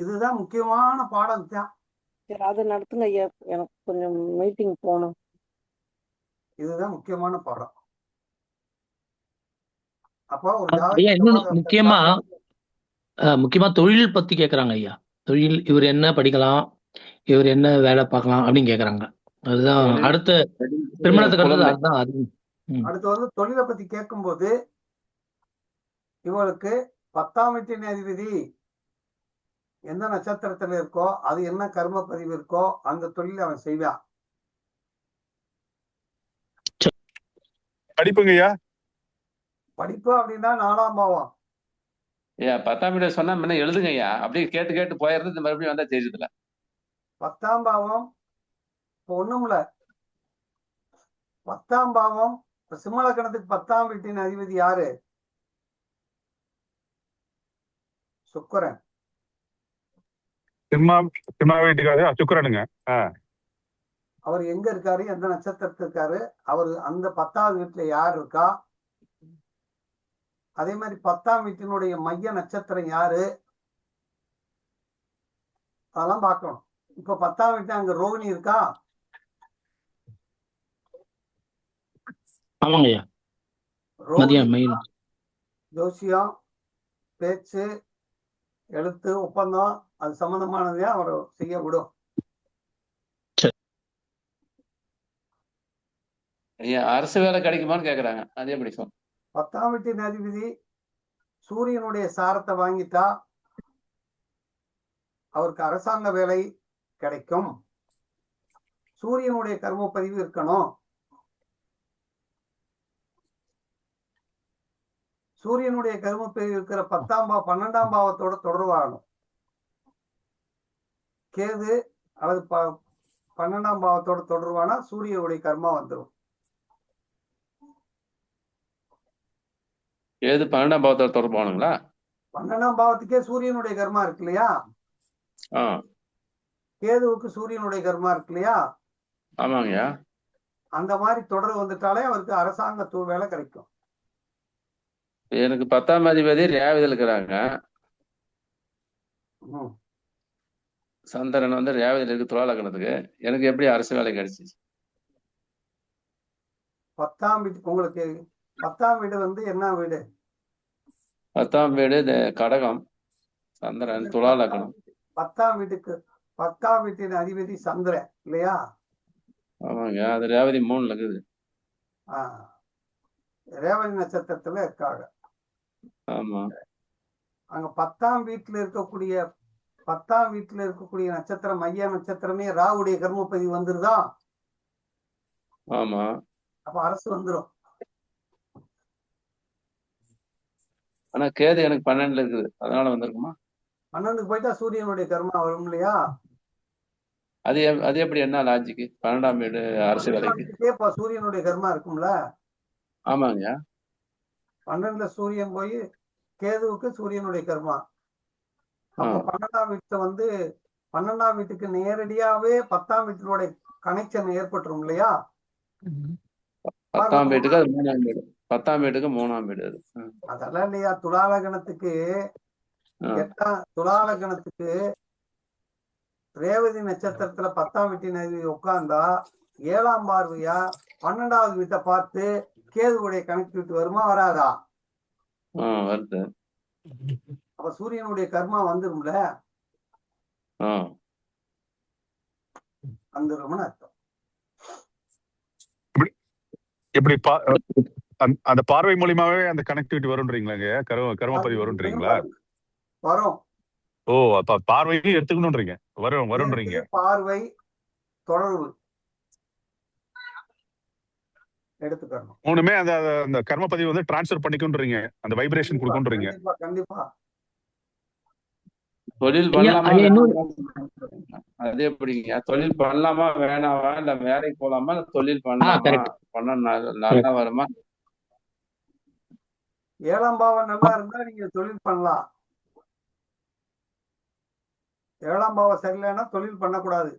இதுதான் முக்கியமான பாடம் தான். சரி, அது நடத்துங்க ஐயா, எனக்கு கொஞ்சம் மீட்டிங் போகணும். இதுதான் முக்கியமான பாடம். அப்போ ஒரு ஐயா இன்னொன்னு முக்கியமா தொழில் பத்தி கேக்குறாங்க ஐயா. தொழில், இவர் என்ன படிக்கலாம், இவர் என்ன வேலை பார்க்கலாம் அப்படின்னு கேக்குறாங்க. அதுதான் அடுத்த திருமணத்துக்கு அதுதான். அடுத்து தொழிலை பத்தி கேட்கும்போது இவளுக்கு 10ஆம் வீட்டின் அதிபதி எந்த நட்சத்திரத்துல இருக்கோ, அது என்ன கர்ம பதிவு இருக்கோ அந்த தொழில் அவன் செய்வான். படிப்புங்கய்யா, படிப்பு அப்படின்னா 4ஆம் பாவம். 10ஆம் வீடு சொன்னா முன்ன எழுதுங்க ஐயா. அப்படியே கேட்டு கேட்டு போயிடுறது, மறுபடியும் வந்தா தெரியுதுல. 10ஆம் பாவம் இப்போ ஒண்ணுமில்ல. 10ஆம் பாவம் சிம்ம லக்னத்துக்கு 10ஆம் வீட்டின் அதிபதி யாரு? சுக்கிரன். சிம்ம வீட்டுக்காரு சுக்கிரனுங்க. அவர் எங்க இருக்காரு, எந்த நட்சத்திரத்துல இருக்காரு, அவர் அந்த 10ஆவது வீட்டுல யார் இருக்கா, அதே மாதிரி 10ஆம் வீட்டினுடைய மைய நட்சத்திரம் யாரு, அதெல்லாம் பார்க்கணும். இப்ப 10ஆம் வீட்டுல அங்க ரோகிணி இருக்கா? ஆமாங்கய்யா. ஜோசியம், பேச்சு, எழுத்து, ஒப்பந்தம் அது சம்பந்தமானதே அவர் செய்ய விடும். அரசு வேலை கிடைக்குமான்னு கேக்குறாங்க. அது எப்படி சொல்ல? 10ஆம் வீட்டின் அதிபதி சூரியனுடைய சாரத்தை வாங்கிட்டா அவருக்கு அரசாங்க வேலை கிடைக்கும். சூரியனுடைய கர்ம பதிவு இருக்கணும். சூரியனுடைய கர்ம பதிவு இருக்கிற 12ஆம் பாவத்தோட தொடர்பாகணும். கேது அல்லது 12ஆம் பாவத்தோட தொடர்பானா சூரியனுடைய கர்மா வந்துடும். ஏது 12ஆம் பாவத்தோட தொடர்பானுங்களா? 12ஆம் பாவத்துக்கே சூரியனுடைய கர்மா இருக்கு இல்லையா? கேதுவுக்கு சூரியனுடைய கர்மா இருக்கு இல்லையா? ஆமாங்கய்யா. அந்த மாதிரி தொடர் வந்துட்டாலே அவருக்கு அரசாங்க வேலை கிடைக்கும். எனக்கு 10ஆம் அதிபதி ரேவதியில் இருக்கிறாங்க. சந்திரன் ரேவதியில் இருக்கு, துலா லக்னத்துக்கு. எனக்கு எப்படி அரசு வேலை கிடைச்சிச்சு? 10ஆம் வீட்டுக்கு உங்களுக்கு 10ஆம் வீடு என்ன வீடு? 10ஆம் வீடு கடகம், சந்திரன், துலா லக்னம். 10ஆம் வீட்டுக்கு 10ஆம் வீட்டின் அதிபதி சந்திரன் இல்லையா? ஆமாங்க, அது ரேவதி 3 இருக்குது. ரேவதி நட்சத்திரத்துல இருக்காங்க. ஆமா, அங்க 10ஆம் வீட்டுல இருக்கக்கூடிய நட்சத்திரம் மைய நட்சத்திரமே ராவுடைய கர்ம பதிவு வந்துருதா? ஆமா. அப்ப அரசு வந்துடும். ஆனா கேது எனக்கு 12ல இருக்குது, அதனால வந்திருக்குமா? 12க்கு போயிட்டா சூரியனுடைய கர்மா வரும் இல்லையா? அது எப்படி, என்ன லாஜிக்கு? 12ஆம் வீடு அரசு வேலைக்கு சூரியனுடைய கர்மா இருக்கும்ல? ஆமாங்க. 12ல சூரியன் போய் கேதுவுக்கு சூரியனுடைய கர்மா. அப்ப 12ஆம் வீட்டுல 12ஆம் வீட்டுக்கு நேரடியாவே 10ஆம் வீட்டினுடைய கனெக்ஷன் ஏற்பட்டுரும் இல்லையா? 10ஆம் வீட்டுக்கு அது 3ஆம் வீடு. 10ஆம் வீட்டுக்கு 3ஆம் வீடு அது. அதெல்லாம் இல்லையா? துலா லக்னத்துக்கு துலா லக்னத்துக்கு ரேவதி நட்சத்திரத்துல 10ஆம் வீட்டின் அதிபதி உட்கார்ந்தா 7ஆம் பார்வையா 12ஆவது வீட்டை பார்த்து கேதுவுடைய கனெக்டிவிட்டி வருமா வராதா? வருது. அப்ப சூரியனுடைய கர்மா வந்துரும்ல, வந்துரும்னு அர்த்தம். எப்படி அந்த பார்வை மூலியமாவே அந்த கனெக்டிவிட்டி வரும்ன்றீங்களா? கர்ம பதிவு வரும்ன்றீங்களா? வரும். ஓ, அப்ப பார்வையும் எடுத்துக்கணும்ன்றீங்க, வரும்ன்றீங்க. பார்வை, தொடர்பு எடுத்துக்கணும். மூணுமே அந்த அந்த கர்ம பதிவு வந்து டிரான்ஸ்ஃபர் பண்ணிக்கொன்றீங்க, அந்த வைப்ரேஷன் கண்டிப்பா கொடுக்கொன்றீங்க. கண்டிப்பா கண்டிப்பா. தொழில் ஐயா பண்ணலாமா ஐயா இன்னொரு வேணாமா? அது எப்படிங்க? தொழில் பண்ணலாமா வேணாமா, இல்ல வேலைக்கு போலாமா, இல்ல தொழில் பண்ணலாமா, கரெக்ட். பண்ண நல்லா வருமா? 7ஆம் பாவம் நல்லா இருந்தா நீங்க தொழில் பண்ணலாம். 7ஆம் பாவம் சரியில்லைன்னா தொழில் பண்ணக்கூடாது,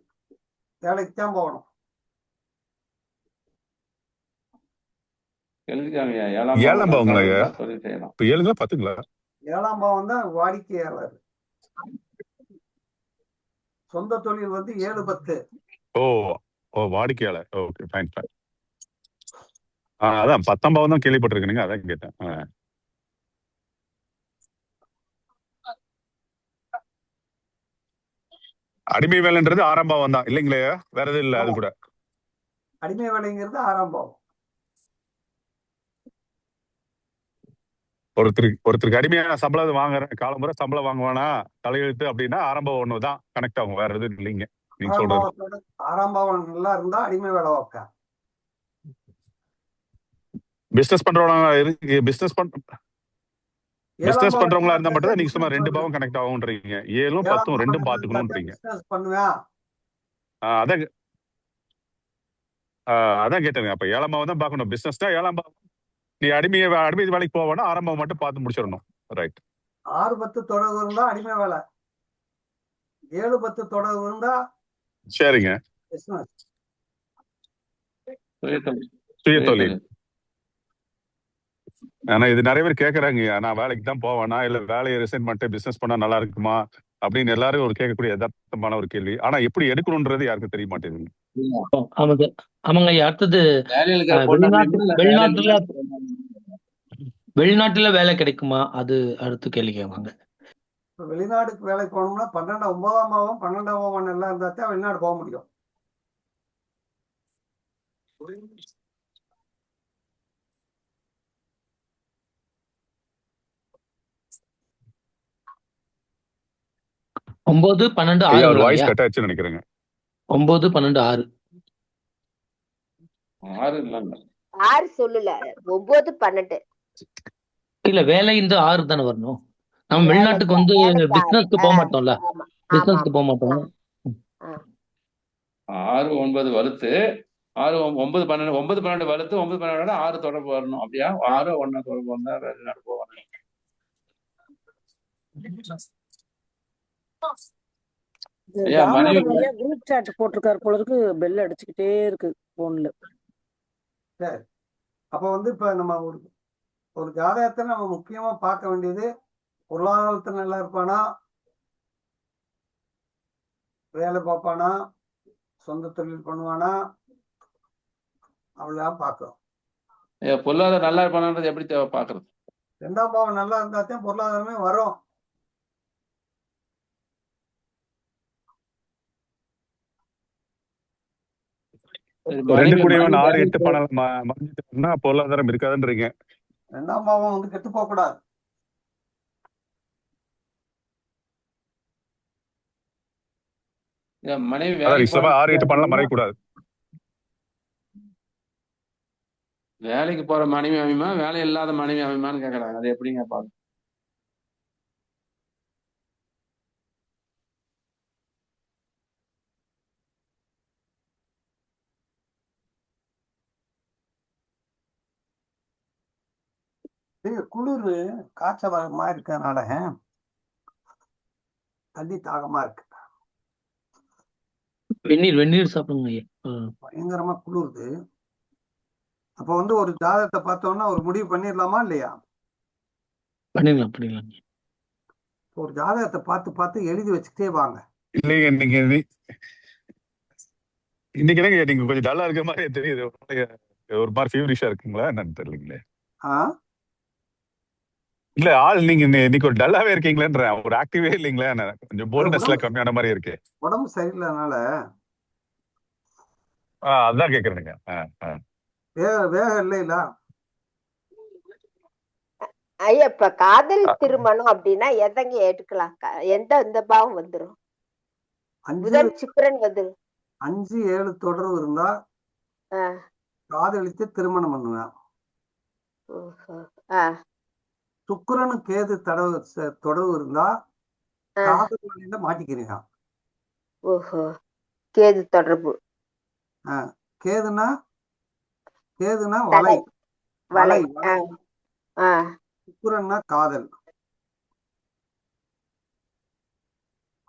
வேலைக்கு தான் போகணும். எழுதிக்காங்கய்யா. 7ஆம் பாவங்களா ஐயா? இருந்தா தொழில் செய்யலாம். இப்ப 7ங்களா 10ங்களா? 7ஆம் பாவம் தான் வாடிக்கையாளர். சொந்த தொழில் வந்து 7, 10. ஓ ஓ, வாடிக்கையாளர். Okay, fine fine. அதான் 10ஆம் பாவம் தான் கேள்விப்பட்டிருக்கீங்க, அதான் கேட்டேன். அடிமை வேலைன்றது 6ஆம் பாவம் தான் இல்லைங்களே, வேற எதுவும் இல்ல அது கூட? அடிமை வேலைங்கிறது 6ஆம் பாவம். ஒருத்தருக்கு அடிமையான சம்பளம் வாங்குறேன், காலமுறை சம்பளம் வாங்குவானா தலையெழுத்து அப்படின்னா 6ஆம் பாவம் ஒண்ணுதான் கனெக்ட் ஆகும், வேற எதுவும் இல்லைங்க நீங்க 6ஆம் சொல்றது. பாவத்தோட 6ஆம் பாவம் நல்லா இருந்தா அடிமை வேலை வைப்பேன். பிசினஸ் பண்றவங்க பிசினஸ் 7ஆம் பண்றவங்களா இருந்தா பாவம் மட்டும் தான் நீங்க சும்மா 2 பாவம் கனெக்ட் ஆகும்ன்றீங்க, 7ம் 10ம் ரெண்டும் பாத்துக்கணும்ன்றீங்க. பிசினஸ் பண்ணுவேன். அதான் அதான் கேட்டேங்க. அப்ப 7ஆம் பாவம் தான் பார்க்கணும், பிசினஸ் தான் 7ஆம் பாவம். நீ அடிமை வேலைக்கு போவேன்னா 6ஆம் பாவம் மட்டும் பார்த்து முடிச்சிடணும். ரைட். 6, 10 தொடர்பு இருந்தா அடிமை வேலை, 7, 10 தொடர்பு இருந்தா சரிங்க. பிசினஸ், சுயதொழில். ஆனா இது நிறைய பேர் கேக்குறாங்க, நான் வேலைக்கு தான் போவேனா இல்ல வேலையை ரிசைன் பண்ணிட்டு பிசினஸ் பண்ணா நல்லா இருக்குமா அப்படின்னு எல்லாரும் ஒரு கேட்கக்கூடிய யதார்த்தமான ஒரு கேள்வி. ஆனா எப்படி எடுக்கணும்ன்றது யாருக்கும் தெரிய மாட்டேங்குது. ஆமாங்க ஆமாங்க ஐயா. அடுத்தது வேலையில இருக்கிற வெளிநாட்டு பொண்ணு வெளிநாட்டுல வெளிநாட்டுல வேலை கிடைக்குமா, அது அடுத்த கேள்வி கேட்பாங்க. வெளிநாடுக்கு வேலைக்கு போகணும்னா 9ஆம் பாவம் 12ஆம் பாவம் நல்லா இருந்தா தான் வெளிநாடு போக முடியும். ஒன்பது 12 ஐயா ஒரு 6 வாய்ஸ் கட் ஆயிடுச்சுன்னு நினைக்கிறேங்க. 9 12 6 6 இல்லைங்க. 6 சொல்லல, 9, 12. இல்ல வேலை இந்த 6 தானே வரணும். நம்ம வேலைக்கு வெளிநாட்டுக்கு வந்து வேலைக்கு 6. பிசினஸ்க்கு போக மாட்டோம்ல, ஆமா ஆமா பிசினஸ்க்கு போக மாட்டோம். 6, 9 வலுத்து 6, 9, 12 9, 12 வலுத்து 9, 12 6 தொடர்பு வரணும். அப்படியா? 6, 1 தொடர்பு வந்தா வெளிநாடு போவாங்க. ஐயா மனைவி குரூப் சாட் போட்டிருக்காரு போல இருக்கு, பெல் அடிச்சுக்கிட்டே இருக்கு போன்ல. சரி, அப்ப வந்து இப்ப நம்ம ஒரு ஜாதகத்தை நம்ம முக்கியமா பார்க்க வேண்டியது, பொருளாதாரத்துல நல்லா இருப்பானா, வேலை பார்ப்பானா, சொந்த தொழில் பண்ணுவானா, அவ்வளவு பார்க்கிறோம். பொருளாதாரம் நல்லா இருப்பானது எப்படி பாக்குறது? 2ஆம் பாவம் நல்லா இருந்தா தான் பொருளாதாரமே வரும். ரெண்டு கூடியவன் 6, 8 மறைஞ்சிட்டுனா பொருளாதாரம் இருக்காதுன்றீங்க. 2ஆம் பாவம் வந்து கெட்டு போக கூடாது. மனைவி 6, 8 பண்ணலாம் மறையக்கூடாது. வேலைக்கு போற மனைவி அமையுமா, வேலை இல்லாத மனைவி அமையுமான்னு கேக்குறாங்க. அது எப்படிங்க பாருங்க. குளிர் காய்ச்சலமா இருக்கனால தண்ணி தாகமா இருக்கு, வெந்நீர் சாப்பிடுங்க ஐயா. பயங்கரமா குளிருது. அப்ப வந்து ஒரு ஜாதகத்தை பார்த்தோம்னா ஒரு முடிவு பண்ணிடலாமா இல்லையா? பண்ணிடலாம். ஒரு ஜாதகத்தை பார்த்து பார்த்து எழுதி வச்சுக்கிட்டே வாங்க. இல்லைங்க, இன்னைக்கு என்னங்க நீங்க கொஞ்சம் டல்லா இருக்க மாதிரி தெரியுது, ஒரு மாதிரி ஃபீவரிஷா இருக்குங்களா என்னன்னு தெரியலீங்களே. இல்ல நீங்க இன்னைக்கு ஒரு டல்லாவே இருக்கீங்களேன்றேன், ஒரு ஆக்டிவே இல்லைங்களா, கொஞ்சம் போல்ட்னஸ்ல கம்மியான மாதிரி இருக்கு. உடம்பு சரியில்லைனால அதான் கேக்குறேனுங்க. வேகம் இல்லைங்களா? ஐயா இப்ப காதல் திருமணம் அப்படின்னா எதங்க எடுக்கலாம்? எந்த பாவம் வந்துரும்? 5 புதன் சுக்கிரன் வந்துரும். 5 7 தொடர்பு இருந்தா காதலித்து திருமணம் பண்ணுவேன். சுக்கிரனு கேது தொடர்பு இருந்தா காதல் வழியில மாட்டிக்கிறீங்க. ஓஹோ, கேது தொடர்பு. கேதுனா வலை வலை. சுக்கிரன்னா காதல்.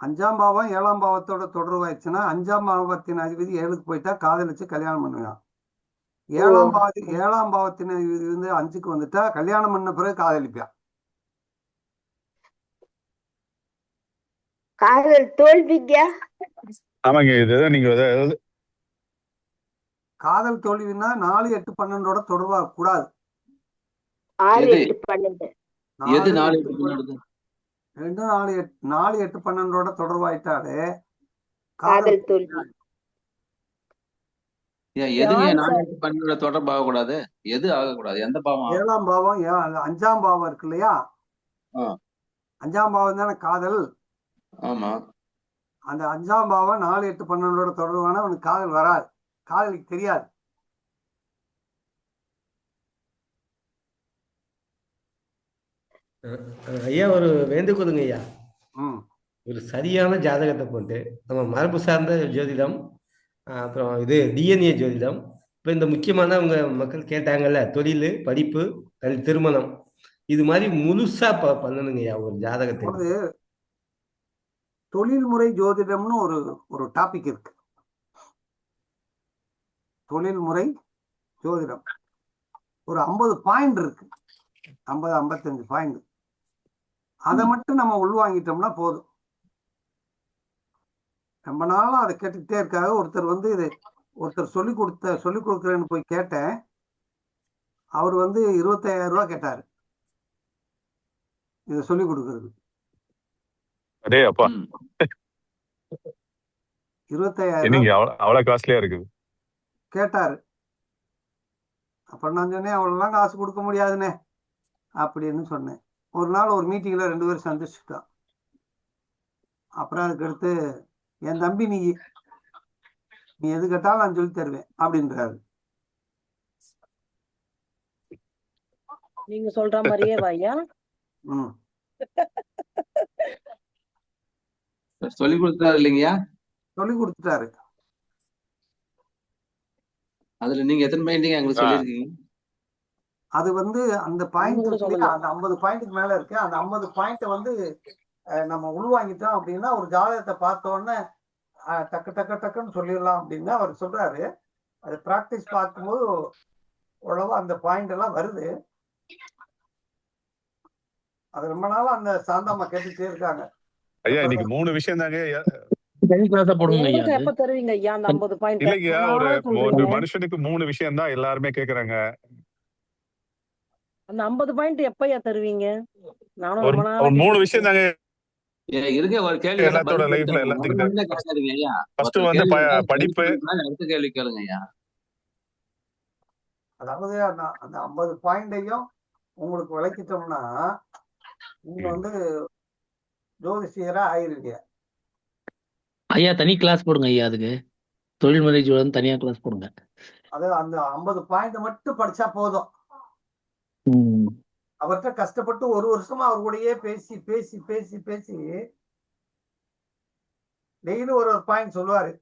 5ஆம் பாவம் 7ஆம் பாவத்தோட தொடர்பு ஆயிடுச்சுன்னா 5ஆம் பாவத்தின் அதிபதி 7க்கு போயிட்டா காதலிச்சு கல்யாணம் பண்ணுவான். 7ஆம் பாவத்தின் அதிபதி வந்து 5க்கு வந்துட்டா கல்யாணம் பண்ண பிறகு காதலிப்பான். காதல் தோல்விங்க. ஆமாங்க, இதுதான் நீங்க காதல் தோல்வின்னா 4 8 12ஓட தொடர்பாக கூடாது. 6 8 12 எது 4 8 12? 2 4 8 12ஓட தொடர்பாயிட்டாலே காதல் தோல்வி. எதுங்க 4 8 12 தொடர்பு ஆகக்கூடாது? எது ஆகக்கூடாது? எந்த பாவம்? 7ஆம் பாவம் 5ஆம் பாவம் இருக்கு இல்லையா? 5ஆம் பாவம் தானே காதல். ஆமா. அந்த 5ஆம் பாவம் 4 8 12ஓட தொடர்பான அவனுக்கு காதல் வராது, காதலிக்கு தெரியாது. ஐயா ஒரு வேண்டுகோளுங்க ஐயா. ஒரு சரியான ஜாதகத்தை போட்டு நம்ம மரபு சார்ந்த ஜோதிடம், அப்புறம் இது டிஎன்ஏ ஜோதிடம், இப்போ இந்த முக்கியமான அவங்க மக்கள் கேட்டாங்கல்ல, தொழில், படிப்பு, திருமணம், இது மாதிரி முழுசா பண்ணணுங்க ஐயா ஒரு ஜாதகத்தை. தொழில்முறை ஜோதிடம்னு ஒரு டாபிக் இருக்கு. தொழில்முறை ஜோதிடம் ஒரு 50 பாயிண்ட் இருக்கு, 50 55 பாயிண்ட். அதை மட்டும் நம்ம உள்வாங்கிட்டோம்னா போதும். ரொம்ப நாளா அதை கேட்டுக்கிட்டே இருக்காங்க. ஒருத்தர் சொல்லிக் கொடுக்குறேன்னு போய் கேட்டேன். அவர் 25,000 ரூபாய் கேட்டாரு இதை சொல்லிக் கொடுக்கறது. 25,000 கேட்டாரு. அப்ப நான் சொன்னேன், அவ்வளவுலாம் காசு கொடுக்க முடியாதுன்னே அப்படின்னு சொன்னேன். ஒரு நாள் ஒரு மீட்டிங்ல 2 பேரும் சந்திச்சுட்டோம். அப்புறம் அதுக்கடுத்து என் தம்பி நீ எது கேட்டாலும் நான் சொல்லி தருவேன் அப்படின்றாரு. நீங்க சொல்ற மாதிரியே வாயா. சொல்லி கொடுத்தாரு இல்லைங்கயா? சொல்லி கொடுத்துட்டாரு. அதுல நீங்க எத்தனை பாயிண்ட் எங்களுக்கு சொல்லிருக்கீங்க? அது அந்த பாயிண்ட் அந்த 50 பாயிண்ட்க்கு மேல இருக்கு. அந்த 50 பாயிண்ட் நம்ம உள்வாங்கிட்டோம் அப்படின்னா ஒரு ஜாதகத்தை பார்த்த உடனே டக்குன்னு சொல்லிடலாம் அப்படின்னு அவர் சொல்றாரு. அது பிராக்டிஸ் பார்க்கும்போது ஓரளவு அந்த பாயிண்ட் எல்லாம் வருது. அது ரொம்ப நாளா அந்த சாந்தாமா கேட்டுட்டே இருக்காங்க. ஐயா இன்னைக்கு 3 விஷயம் தாங்க. எப்ப தருவீங்க ஐயா அந்த 50 பாயிண்ட்? இல்லையா, ஒரு மனுஷனுக்கு 3 விஷயம் தான் எல்லாருமே கேக்குறாங்க. அந்த 50 பாயிண்ட் எப்பயா தருவீங்க? நானும் ஒரு 3 விஷயம் தாங்க இருக்க. ஒரு கேள்வி எல்லாத்தோட லைஃப்ல எல்லாத்துக்கும் ஃபர்ஸ்ட் படிப்பு. அடுத்த கேள்வி கேளுங்க ஐயா. அதாவது அந்த 50 பாயிண்டையும் உங்களுக்கு விளக்கிட்டோம்னா நீங்க ஜோதிஷியரா ஆயிருவீங்க ஐயா. தனி கிளாஸ் போடுங்க ஐயா, அதுக்கு தொழில்முறை ஜோதிடம் தனியா கிளாஸ் போடுங்க. அது அந்த 50 பாயிண்ட் மட்டும் படிச்சா போதும். அவர்கிட்ட கஷ்டப்பட்டு 1 வருஷமா அவர் கூடயே பேசி பேசி பேசி பேசி டெய்லி ஒரு பாயிண்ட் சொல்லுவாரு.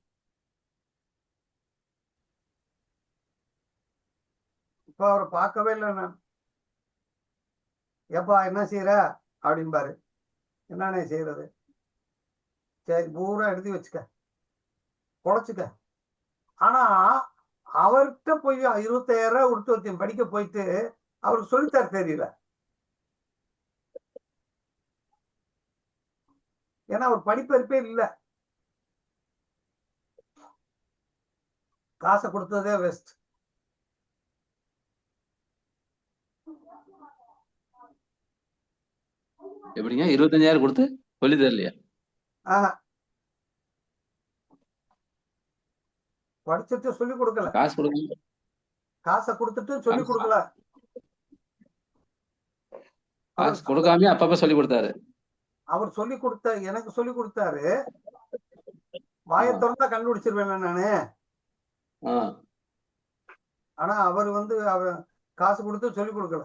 இப்ப அவரை பார்க்கவே இல்லை. நான் ஏப்பா என்ன செய்யற அப்படின்பாரு. என்னன்னே செய்யறது? சரி பூரா எழுதி வச்சுக்க, பொழைச்சுக்க. ஆனா அவர்கிட்ட போய் 25,000 ரூபாய் கொடுத்து ஒருத்தன் படிக்க போயிட்டு அவருக்கு சொல்லித்தர தெரியல. ஏன்னா அவர் படிப்பறிப்பே இல்லை. காசை கொடுத்ததே வேஸ்ட். எப்படிங்க 25,000 கொடுத்து சொல்லி தரலையா? படிச்சுட்டு சொல்லி கொடுக்கல. காசு கொடுக்கல. காசை கொடுத்துட்டு சொல்லி கொடுக்கல. அவர் காசு கொடுக்காம அப்பப்ப சொல்லி கொடுத்தாரு. அவர் சொல்லி கொடுத்த எனக்கு சொல்லி கொடுத்தாரு. வாயை திறந்தா கண்டுபிடிச்சிருவேன் நானு. ஆனா அவர் அவர் காசு கொடுத்து சொல்லி கொடுக்கல.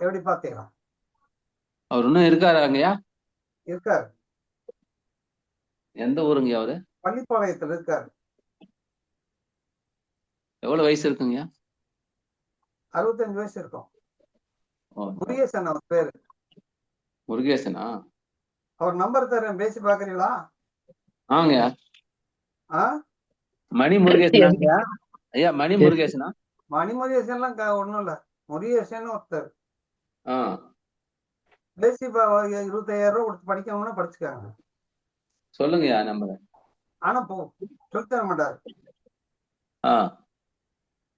எப்படி பாத்தீங்களா? அவர் இன்னும் இருக்காருங்கய்யா? இருக்காரு. எந்த ஊருங்கய்யா அவரு? பள்ளிப்பாளையத்துல இருக்காரு. எவ்வளவு வயசு இருக்குங்கய்யா? 65 வயசு இருக்கும். முருகேசன் அவர் பேரு. முருகேசனா? அவர் நம்பர் தரேன், பேசி பாக்குறீங்களா? ஆங்கய்யா. மணி முருகேசனா? ஐயா மணி முருகேசனா? மணி முருகேசன்லாம் ஒண்ணும் இல்ல. முருகேசன் ஒருத்தர். பேசி 25,000 ரூபாய் கொடுத்து படிக்கணும்னா படிச்சுக்காங்க. சொல்லுங்கய்யா நம்பர். ஆனா சொல்லித்தர மாட்டாரு.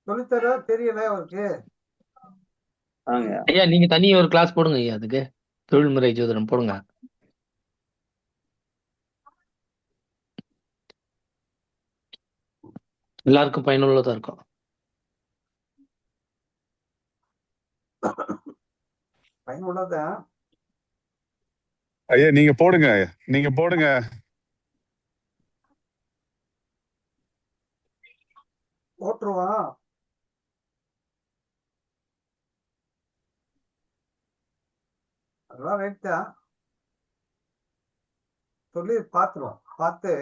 சொல்லித்தர தெரியல அவருக்கு. ஐயா நீங்க தனி ஒரு கிளாஸ் போடுங்க ஐயா, அதுக்கு தொழில்முறை ஜோதிடம் போடுங்க. எல்லாருக்கும் பயனுள்ளதா இருக்கும். பயனுள்ளதான். ஐயா நீங்க போடுங்க, நீங்க போடுங்க. போட்டுருவான். அதெல்லாம் ரைட் தான். சொல்லி பாத்துருவோம். பார்த்து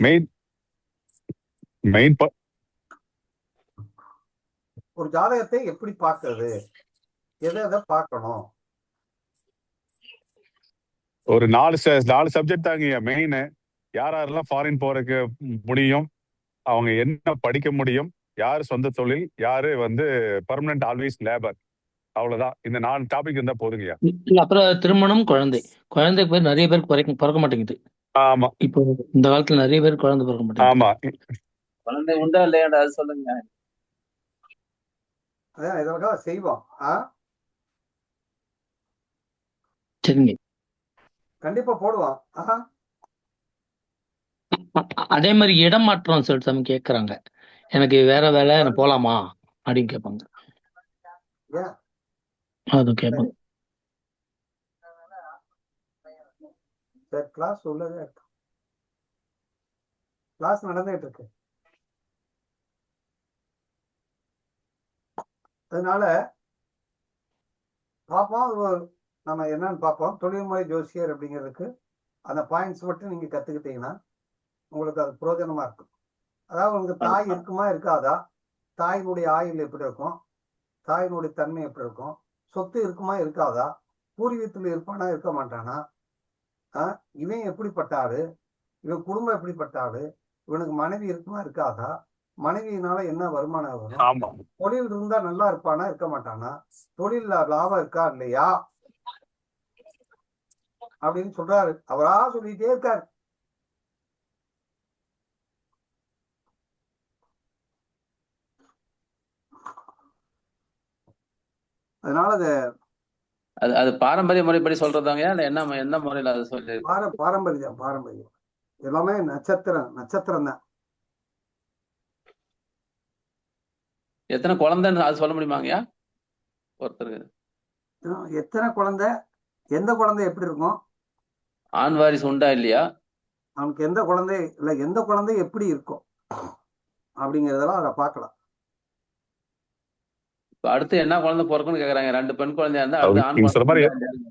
மெயின் ஒரு ஜாதகத்தை எப்படி பார்க்கறது, எதை பார்க்கணும்? ஒரு 4 சப்ஜெக்ட் தாங்க மெயின். யாரெல்லாம் ஃபாரின் போறதுக்கு முடியும், அவங்க என்ன படிக்க முடியும், யாரு சொந்த தொழில், யாரு பர்மனன்ட் ஆல்வேஸ் லேபர், அவ்வளவுதான். இந்த 4 டாபிக் இருந்தா போதுங்கய்யா. அப்புறம் திருமணம், குழந்தை பேர் நிறைய பேருக்கு பிறக்க மாட்டேங்குது. ஆமா, இப்போ இந்த காலத்துல நிறைய பேர் குழந்தை பிறக்க மாட்டேங்குது. ஆமா, குழந்தை உண்டா இல்லையாடா அது சொல்லுங்க. அதான் இதற்காக செய்வோம். சரிங்க, கண்டிப்பா போடுவோம். அதே மாதிரி இடம் மாற்றம் சொல்லிட்டு நம்ம கேட்கறாங்க, எனக்கு வேற வேலை நான் போலாமா அப்படின்னு கேட்பாங்க. அது கேட்பாங்க. கிளாஸ் உள்ளதே இருக்கு. கிளாஸ் நடந்துட்டு இருக்கு. அதனால பார்ப்போம், நம்ம என்னன்னு பார்ப்போம். தொழில்முறை ஜோசியர் அப்படிங்கிறதுக்கு அந்த பாயிண்ட்ஸ் மட்டும் நீங்க கத்துக்கிட்டீங்கன்னா உங்களுக்கு அது பிரயோஜனமா இருக்கும். அதாவது உங்களுக்கு தாய் இருக்குமா இருக்காதா, தாயினுடைய ஆயுள் எப்படி இருக்கும், தாயினுடைய தன்மை எப்படி இருக்கும், சொத்து இருக்குமா இருக்காதா, பூர்வீகத்தில் இருப்பானா இருக்க மாட்டானா, இவன் எப்படிப்பட்ட ஆளு, இவன் குடும்பம் எப்படிப்பட்ட ஆளு, இவனுக்கு மனைவி இருக்குமா இருக்காதா, மனைவியினால என்ன வருமானம் வரும், தொழில் இருந்தா நல்லா இருப்பானா இருக்க மாட்டானா, தொழில் லாபம் இருக்கா இல்லையா அப்படின்னு சொல்றாரு. அவரா சொல்லிட்டே இருக்காரு. அதனால அது பாரம்பரிய முறைப்படி சொல்றதாங்க இல்ல என்ன முறையில அது சொல்லி? பாரம்பரியம் எல்லாமே நட்சத்திரம் தான். எத்தனை குழந்தைன்னு அது சொல்ல முடியுமாங்கய்யா ஒருத்தருக்கு? எத்தனை குழந்தை, எந்த குழந்தை எப்படி இருக்கும், ஆண் வாரிசு உண்டா இல்லையா, அவனுக்கு எந்த குழந்தை இல்ல, எந்த குழந்தை எப்படி இருக்கும் அப்படிங்கறதெல்லாம் அதை பார்க்கலாம். இப்ப அடுத்து என்ன குழந்தை பிறக்கும்னு கேக்குறாங்க. 2 பெண் குழந்தையா இருந்தா அடுத்து ஆண்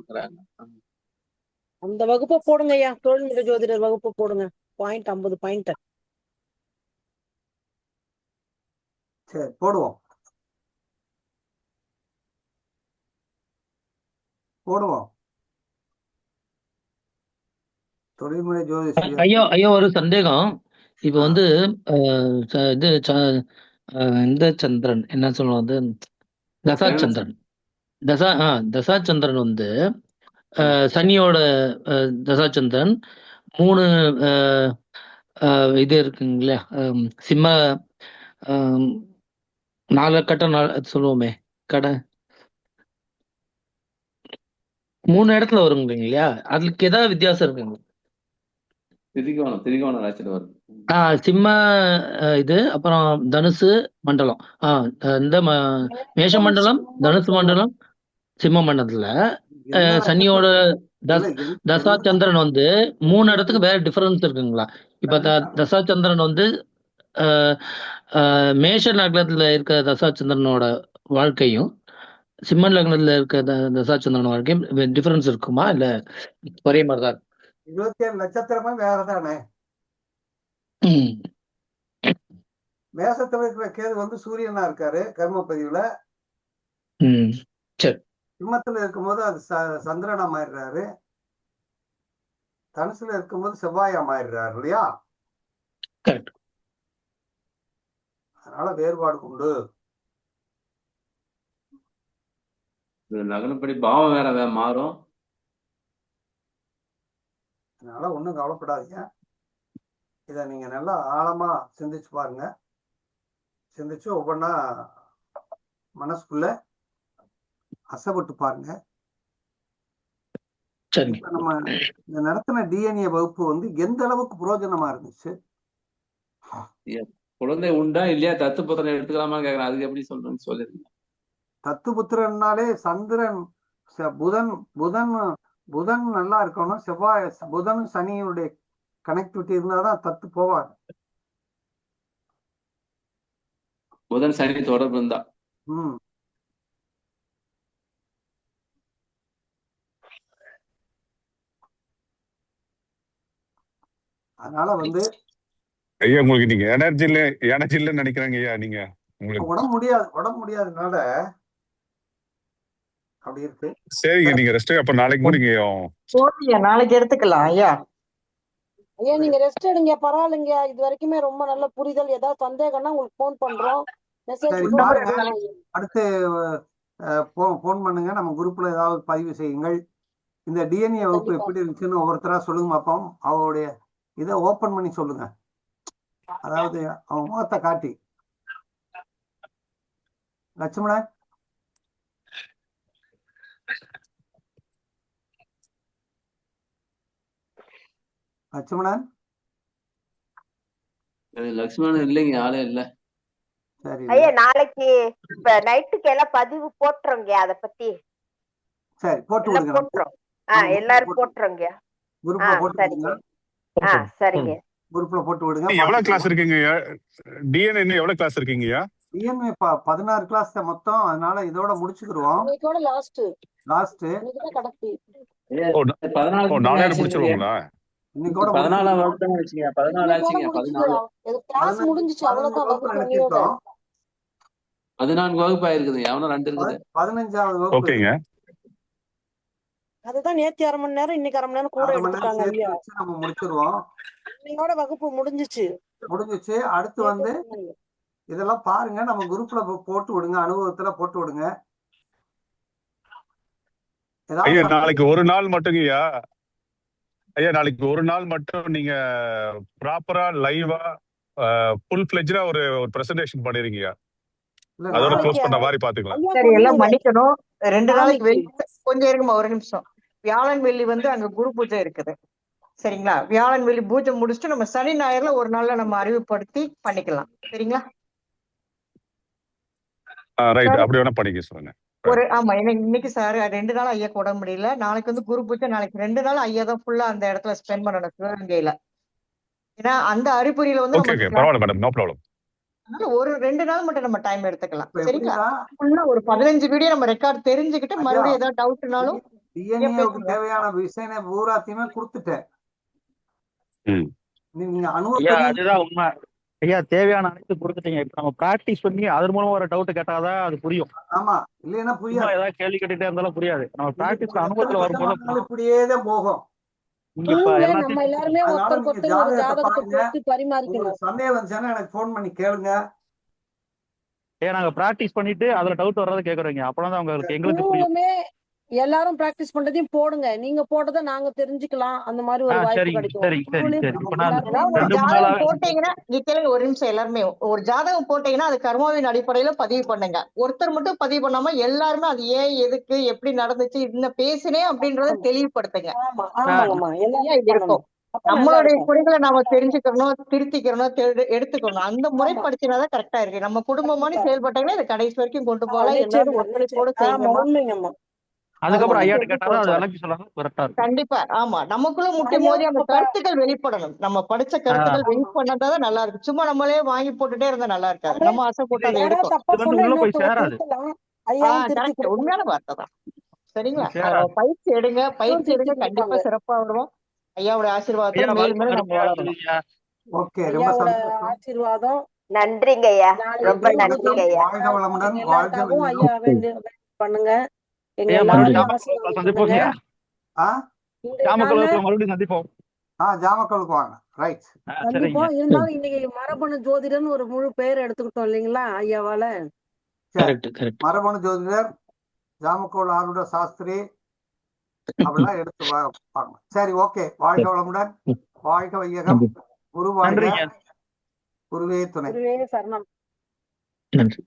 குழந்தை. அந்த வகுப்பை போடுங்க ஐயா, தொழில்முறை ஜோதிடர் வகுப்பு போடுங்க. 50 பாயிண்ட். சரி போடுவோம். தொழில்முறை ஜோதிடர். ஐயா ஒரு சந்தேகம். இப்ப இது இந்த சந்திரன் என்ன சொல்லுவோம், தசாச்சந்திரன். தசாச்சந்திரன் சனியோட தசாச்சந்திரன் 3 இது இருக்குங்க இல்லையா, சிம்ம 4 கட்ட சொல்லுவோமே, கடை 3 இடத்துல வருங்க இல்லையா, அதுக்கு ஏதாவது வித்தியாசம் இருக்குங்க? திரிகோண ராசியில வருது. சிம்ம இது அப்புறம் தனுசு மண்டலம். இந்த மேஷ மண்டலம், தனுசு மண்டலம், சிம்ம மண்டலத்துல சனியோட தசா சந்திரன் வந்து 3 இடத்துக்கு வேற டிஃபரன்ஸ் இருக்குங்களா? இப்ப தசா சந்திரன் வந்து மேஷ லக்னத்துல இருக்க தசா சந்திரனோட வாழ்க்கையும் சிம்ம லக்னத்துல இருக்க தசா சந்திரனோட வாழ்க்கையும் டிஃபரன்ஸ் இருக்குமா இல்ல ஒரே மாதிரிதான்? 27 நட்சத்திரமும் வேறதானே. மேசத்துல இருக்கிற கேது வந்து சூரியனா இருக்காரு கர்ம பதிவுல. சரி. சிம்மத்துல இருக்கும்போது அது சந்திரனா மாறிடுறாரு. தனுசுல இருக்கும்போது செவ்வாயா மாறிடுறாரு இல்லையா? அதனால வேறுபாடு உண்டு. லக்னப்படி பாவம் வேற மாறும். அதனால ஒண்ணும் கவலைப்படாதீங்க. இத நீங்க நல்லா ஆழமா சிந்திச்சு பாருங்க. சிந்திச்சு ஒவ்வொன்னா மனசுக்குள்ள அசைப்பட்டு பாருங்க. இப்ப நம்ம இந்த நடத்தின டிஎன்ஏ வகுப்பு வந்து எந்த அளவுக்கு பிரயோஜனமா இருந்துச்சு? குழந்தை உண்டா இல்லையா, தத்து புத்திரன் எடுத்துக்கலாமா கேக்குறேன். அதுக்கு எப்படி சொல்றேன்னு சொல்லிருங்க. தத்து புத்திரன்னாலே சந்திரன் புதன் புதன் புதன் நல்லா இருக்கணும். செவ்வாய் புதன் சனியுடைய கனெக்டிவிட்டி இருந்தாதான் தத்து போவாங்க. புதன் சனி தொடர்பு இருந்தா. அதனால வந்து ஐயா உங்களுக்கு நீங்க எனர்ஜி இல்ல நினைக்கிறாங்க ஐயா. நீங்க உங்களுக்கு உடம்பு முடியாதனால அப்படி இருக்கு. சரிங்க, நீங்க ரெஸ்ட் அப்ப நாளைக்கு முடிங்க. நாளைக்கு எடுத்துக்கலாம் ஐயா. ஐயா நீங்க ரெஸ்ட் எடுங்க, பரவாயில்லைங்க. இது வரைக்குமே ரொம்ப நல்ல புரிதல். ஏதாவது சந்தேகம்னா உங்களுக்கு போன் பண்றோம், மெசேஜ் அடுத்து போன் பண்ணுங்க. நம்ம குரூப்ல ஏதாவது பதிவு செய்யுங்கள். இந்த டிஎன்ஏ வகுப்பு எப்படி இருந்துச்சுன்னு ஒவ்வொருத்தரா சொல்லுங்க பாப்போம். அவருடைய இதை ஓபன் பண்ணி சொல்லுங்க. அதாவது அவன் முகத்தை காட்டி. லட்சுமணன் லட்சுமணன் இல்லைங்க, ஆளே இல்ல. ஐயா நாளைக்கு இப்ப நைட்டுக்கு எல்லாம் பதிவு போட்டுறோங்க. அத பத்தி சரி போட்டு போட்டுறோம். எல்லாரும் போட்டுறோங்க. சரிங்க. குரூப்ல போட்டு விடுங்க. எவ்வளவு கிளாஸ் இருக்கீங்க? டிஎன்ஏ இன்னும் எவ்வளவு கிளாஸ் இருக்கீங்கயா? டிஎன்ஏ 16 கிளாஸ் மொத்தம். அதனால இதோட முடிச்சுக்கிடுவோம். இன்னைக்கோட லாஸ்ட் கடைசி. நாளை முடிச்சிருவோங்களா? இன்னைக்கோட 14 வகுப்பு ஆச்சுங்க. 14 ஆச்சுங்க. 14 முடிஞ்சிச்சு. அவ்வளவுதான் வகுப்பு. 14 வகுப்பு ஆயிருக்குது. எவனோ 2 இருக்குது. 15வது வகுப்பு. ஓகேங்க. அதுதான் நேத்து 1/2 மணி நேரம், இன்னைக்கு 1/2 மணி நேரம் கூட எடுத்துட்டாங்க ஐயா. நம்ம முடிச்சிருவோம். இன்னையோட வகுப்பு முடிஞ்சிச்சு. அடுத்து வந்து இதெல்லாம் பாருங்க. நம்ம குரூப்ல போட்டு விடுங்க. அனுபவத்துல போட்டு விடுங்க. ஐயா நாளைக்கு ஒரு நாள் மட்டுங்கய்யா. ஐயா நாளைக்கு ஒரு நாள் மட்டும் நீங்க ப்ராப்பரா லைவா ஃபுல் ஃபிளெஜ்டா ஒரு பிரசன்டேஷன் பண்ணிருக்கீங்க. அதோட க்ளோஸ் பண்ண மாதிரி பாத்துக்கலாம். சரி, எல்லாம் மன்னிக்கணும். 2 நாளைக்கு கொஞ்சம் இருக்குமா, ஒரு நிமிஷம். வியாழன் வெள்ளி வந்து அங்க குரு பூஜை இருக்குது. சரிங்களா? வியாழன் வெள்ளி பூஜை முடிச்சுட்டு நம்ம சனி ஞாயிறுல ஒரு நாள்ல நம்ம அறிவுப்படுத்தி பண்ணிக்கலாம். சரிங்களா? ரைட், அப்படி வேணா பண்ணிக்க சொல்லுங்க. ஆமா, இன்னைக்கு சார் 2 நாள் ஐயா கூட முடியல. நாளைக்கு வந்து குரு பூஜை. நாளைக்கு 2 நாள் ஐயா தான் ஃபுல்லா அந்த இடத்துல ஸ்பெண்ட் பண்ணணும் சிவகங்கையில. ஏன்னா அந்த அறிகுறியில வந்து பரவாயில்ல மேடம், நோ ப்ராப்ளம். அதனால ஒரு 2 நாள் மட்டும் நம்ம டைம் எடுத்துக்கலாம். சரிங்களா? ஃபுல்லா ஒரு 15 வீடியோ நம்ம ரெக்கார்ட் தெரிஞ்சுக்கிட்டு மறுபடியும் ஏதாவது டவுட்னாலும் தேவையான விஷயம் பூராத்தையுமே கொடுத்துட்டேன். அதுதான் உண்மை ஐயா. தேவையான அனைத்து கொடுத்துட்டீங்க. இப்ப நம்ம பிராக்டிஸ் பண்ணி அதன் மூலமா ஒரு டவுட் கேட்டாதான் அது புரியும். ஆமா, இல்லைன்னா புரியாது. ஏதாவது கேள்வி கேட்டுட்டே இருந்தாலும் புரியாது. நம்ம பிராக்டிஸ் அனுபவத்துல வரும்போது இப்படியே போகும். நம்ம எல்லாருமே ஒருத்தருக்கு ஒருத்தர் ஒரு ஜாதகத்தை போட்டு பரிமாறிக்கணும். சந்தேகம் வந்துச்சுன்னா எனக்கு போன் பண்ணி கேளுங்க. நாங்க பிராக்டிஸ் பண்ணிட்டு அதுல டவுட் வர்றதை கேக்குறீங்க. அப்பதான் உங்களுக்கு எங்களுக்கு புரியும். எல்லாரும் பிராக்டிஸ் பண்றதையும் போடுங்க. நீங்க போட்டதை நாங்க தெரிஞ்சுக்கலாம். அந்த மாதிரி ஒரு வாய்ப்பு கிடைக்கும். ஜாதகம் போட்டீங்கன்னா நீ கேளுங்க. ஒரு நிமிஷம். எல்லாருமே ஒரு ஜாதகம் போட்டீங்கன்னா அது கர்மாவின் அடிப்படையில பதிவு பண்ணுங்க. ஒருத்தர் மட்டும் பதிவு பண்ணாம எல்லாருமே அது ஏன், எதுக்கு, எப்படி நடந்துச்சு, என்ன பேசினேன் அப்படின்றத தெளிவுபடுத்துங்க. இருக்கும். அப்ப நல்லா நம்மளுடைய இருக்கும். குறைகளை நாம தெரிஞ்சுக்கணும், திருத்திக்கிறணும், எடுத்துக்கணும். அந்த ஆமா முறைப்படுத்தினாதான் கரெக்டா இருக்கு. நம்ம குடும்பமானு கண்டிப்பா. செயல்பட்டாங்கன்னா இது கடைசி வரைக்கும் கொண்டு போகலாம். எல்லாரும் நிச்சயமா ஒத்துழைப்போட நிச்சயம். ஆமா செய்யுங்கம்மா உண்மைங்கம்மா. அதுக்கப்புறம் அப்படின்னு ஐயாட்ட சொல்லி கேட்டாலும் கொண்டு அது போகலாம். விளக்கி சொல்லாம கரெக்டா இருக்கும். கண்டிப்பா. ஆமா. நமக்குள்ள முட்டி ஐயா மோதி அந்த நம்ம கருத்துக்கள் வெளிப்படணும். நம்ம படிச்ச கருத்துக்கள் ஆமா வெளிப்படாதான் நல்லா இருக்கு. சும்மா நம்மளே வாங்கி போட்டுட்டே இருந்தா நல்லா இருக்காது. நம்மளே நம்ம ஆசை போட்டு அதை யாராவது எடுக்கும். தப்பா இது வந்து சொன்னா உள்ள போய் இன்னொருத்தவங்க சேராது. திருத்தலாம். ஐயாவும் திருத்தி கரெக்ட். கொடுப்பாங்க. உண்மையான வார்த்தை தான். சரிங்களா? சேராது. பயிற்சி எடுங்க, ஐயாவும் பயிற்சி திருத்தி எடுங்க. கண்டிப்பா கொடுப்பாங்க. சிறப்பா வருவோம். ஐயாவுடைய ஐயா ஆசீர்வாதத்துல மேலும் மேலும் நம்ம அருமையா வளரணும். இருந்தது ஐயா. ஓகே, ரொம்ப ஐயாவோட சந்தோஷம். ஆசீர்வாதம் நன்றிங்க ஐயா, நாளைக்கு ரொம்ப நன்றி, நன்றிங்க வணக்கம். ஐயா. வாழ்க வளமுடன், எங்க வாழ்க எல்லாருக்காகவும் வையகம். ஐயா பண்ணுங்க. எங்க ஐயா எல்லாரையும் மறுபடியும் ஆசீர்வாதம் சந்திப்போம் பண்ணுங்க. ஐயா. ஆ இன்றைய ஜாம நாள்ல கலவரத்துல மறுபடியும் சந்திப்போம். ஜாமக்கலுக்கு வாங்க. ரைட். சரிங்க. கண்டிப்போம். இருந்தாலும் இன்னைக்கு மரபணு ஜோதிடர்னு ஒரு முழு பெயர் எடுத்துக்கிட்டோம் இல்லைங்களா ஐயாவால. சரி, கரெக்ட் கரெக்ட். மரபணு ஜோதிடர், ஜாமக்கோள் ஆருட சாஸ்திரி அப்படிலாம் எடுத்து வாங்க. சரி, ஓகே. வாழ்க வளமுடன், வாழ்க வையகம். குரு வாழ்க, நன்றிங்க. குருவே துணை. குருவே சரணம். நன்றி.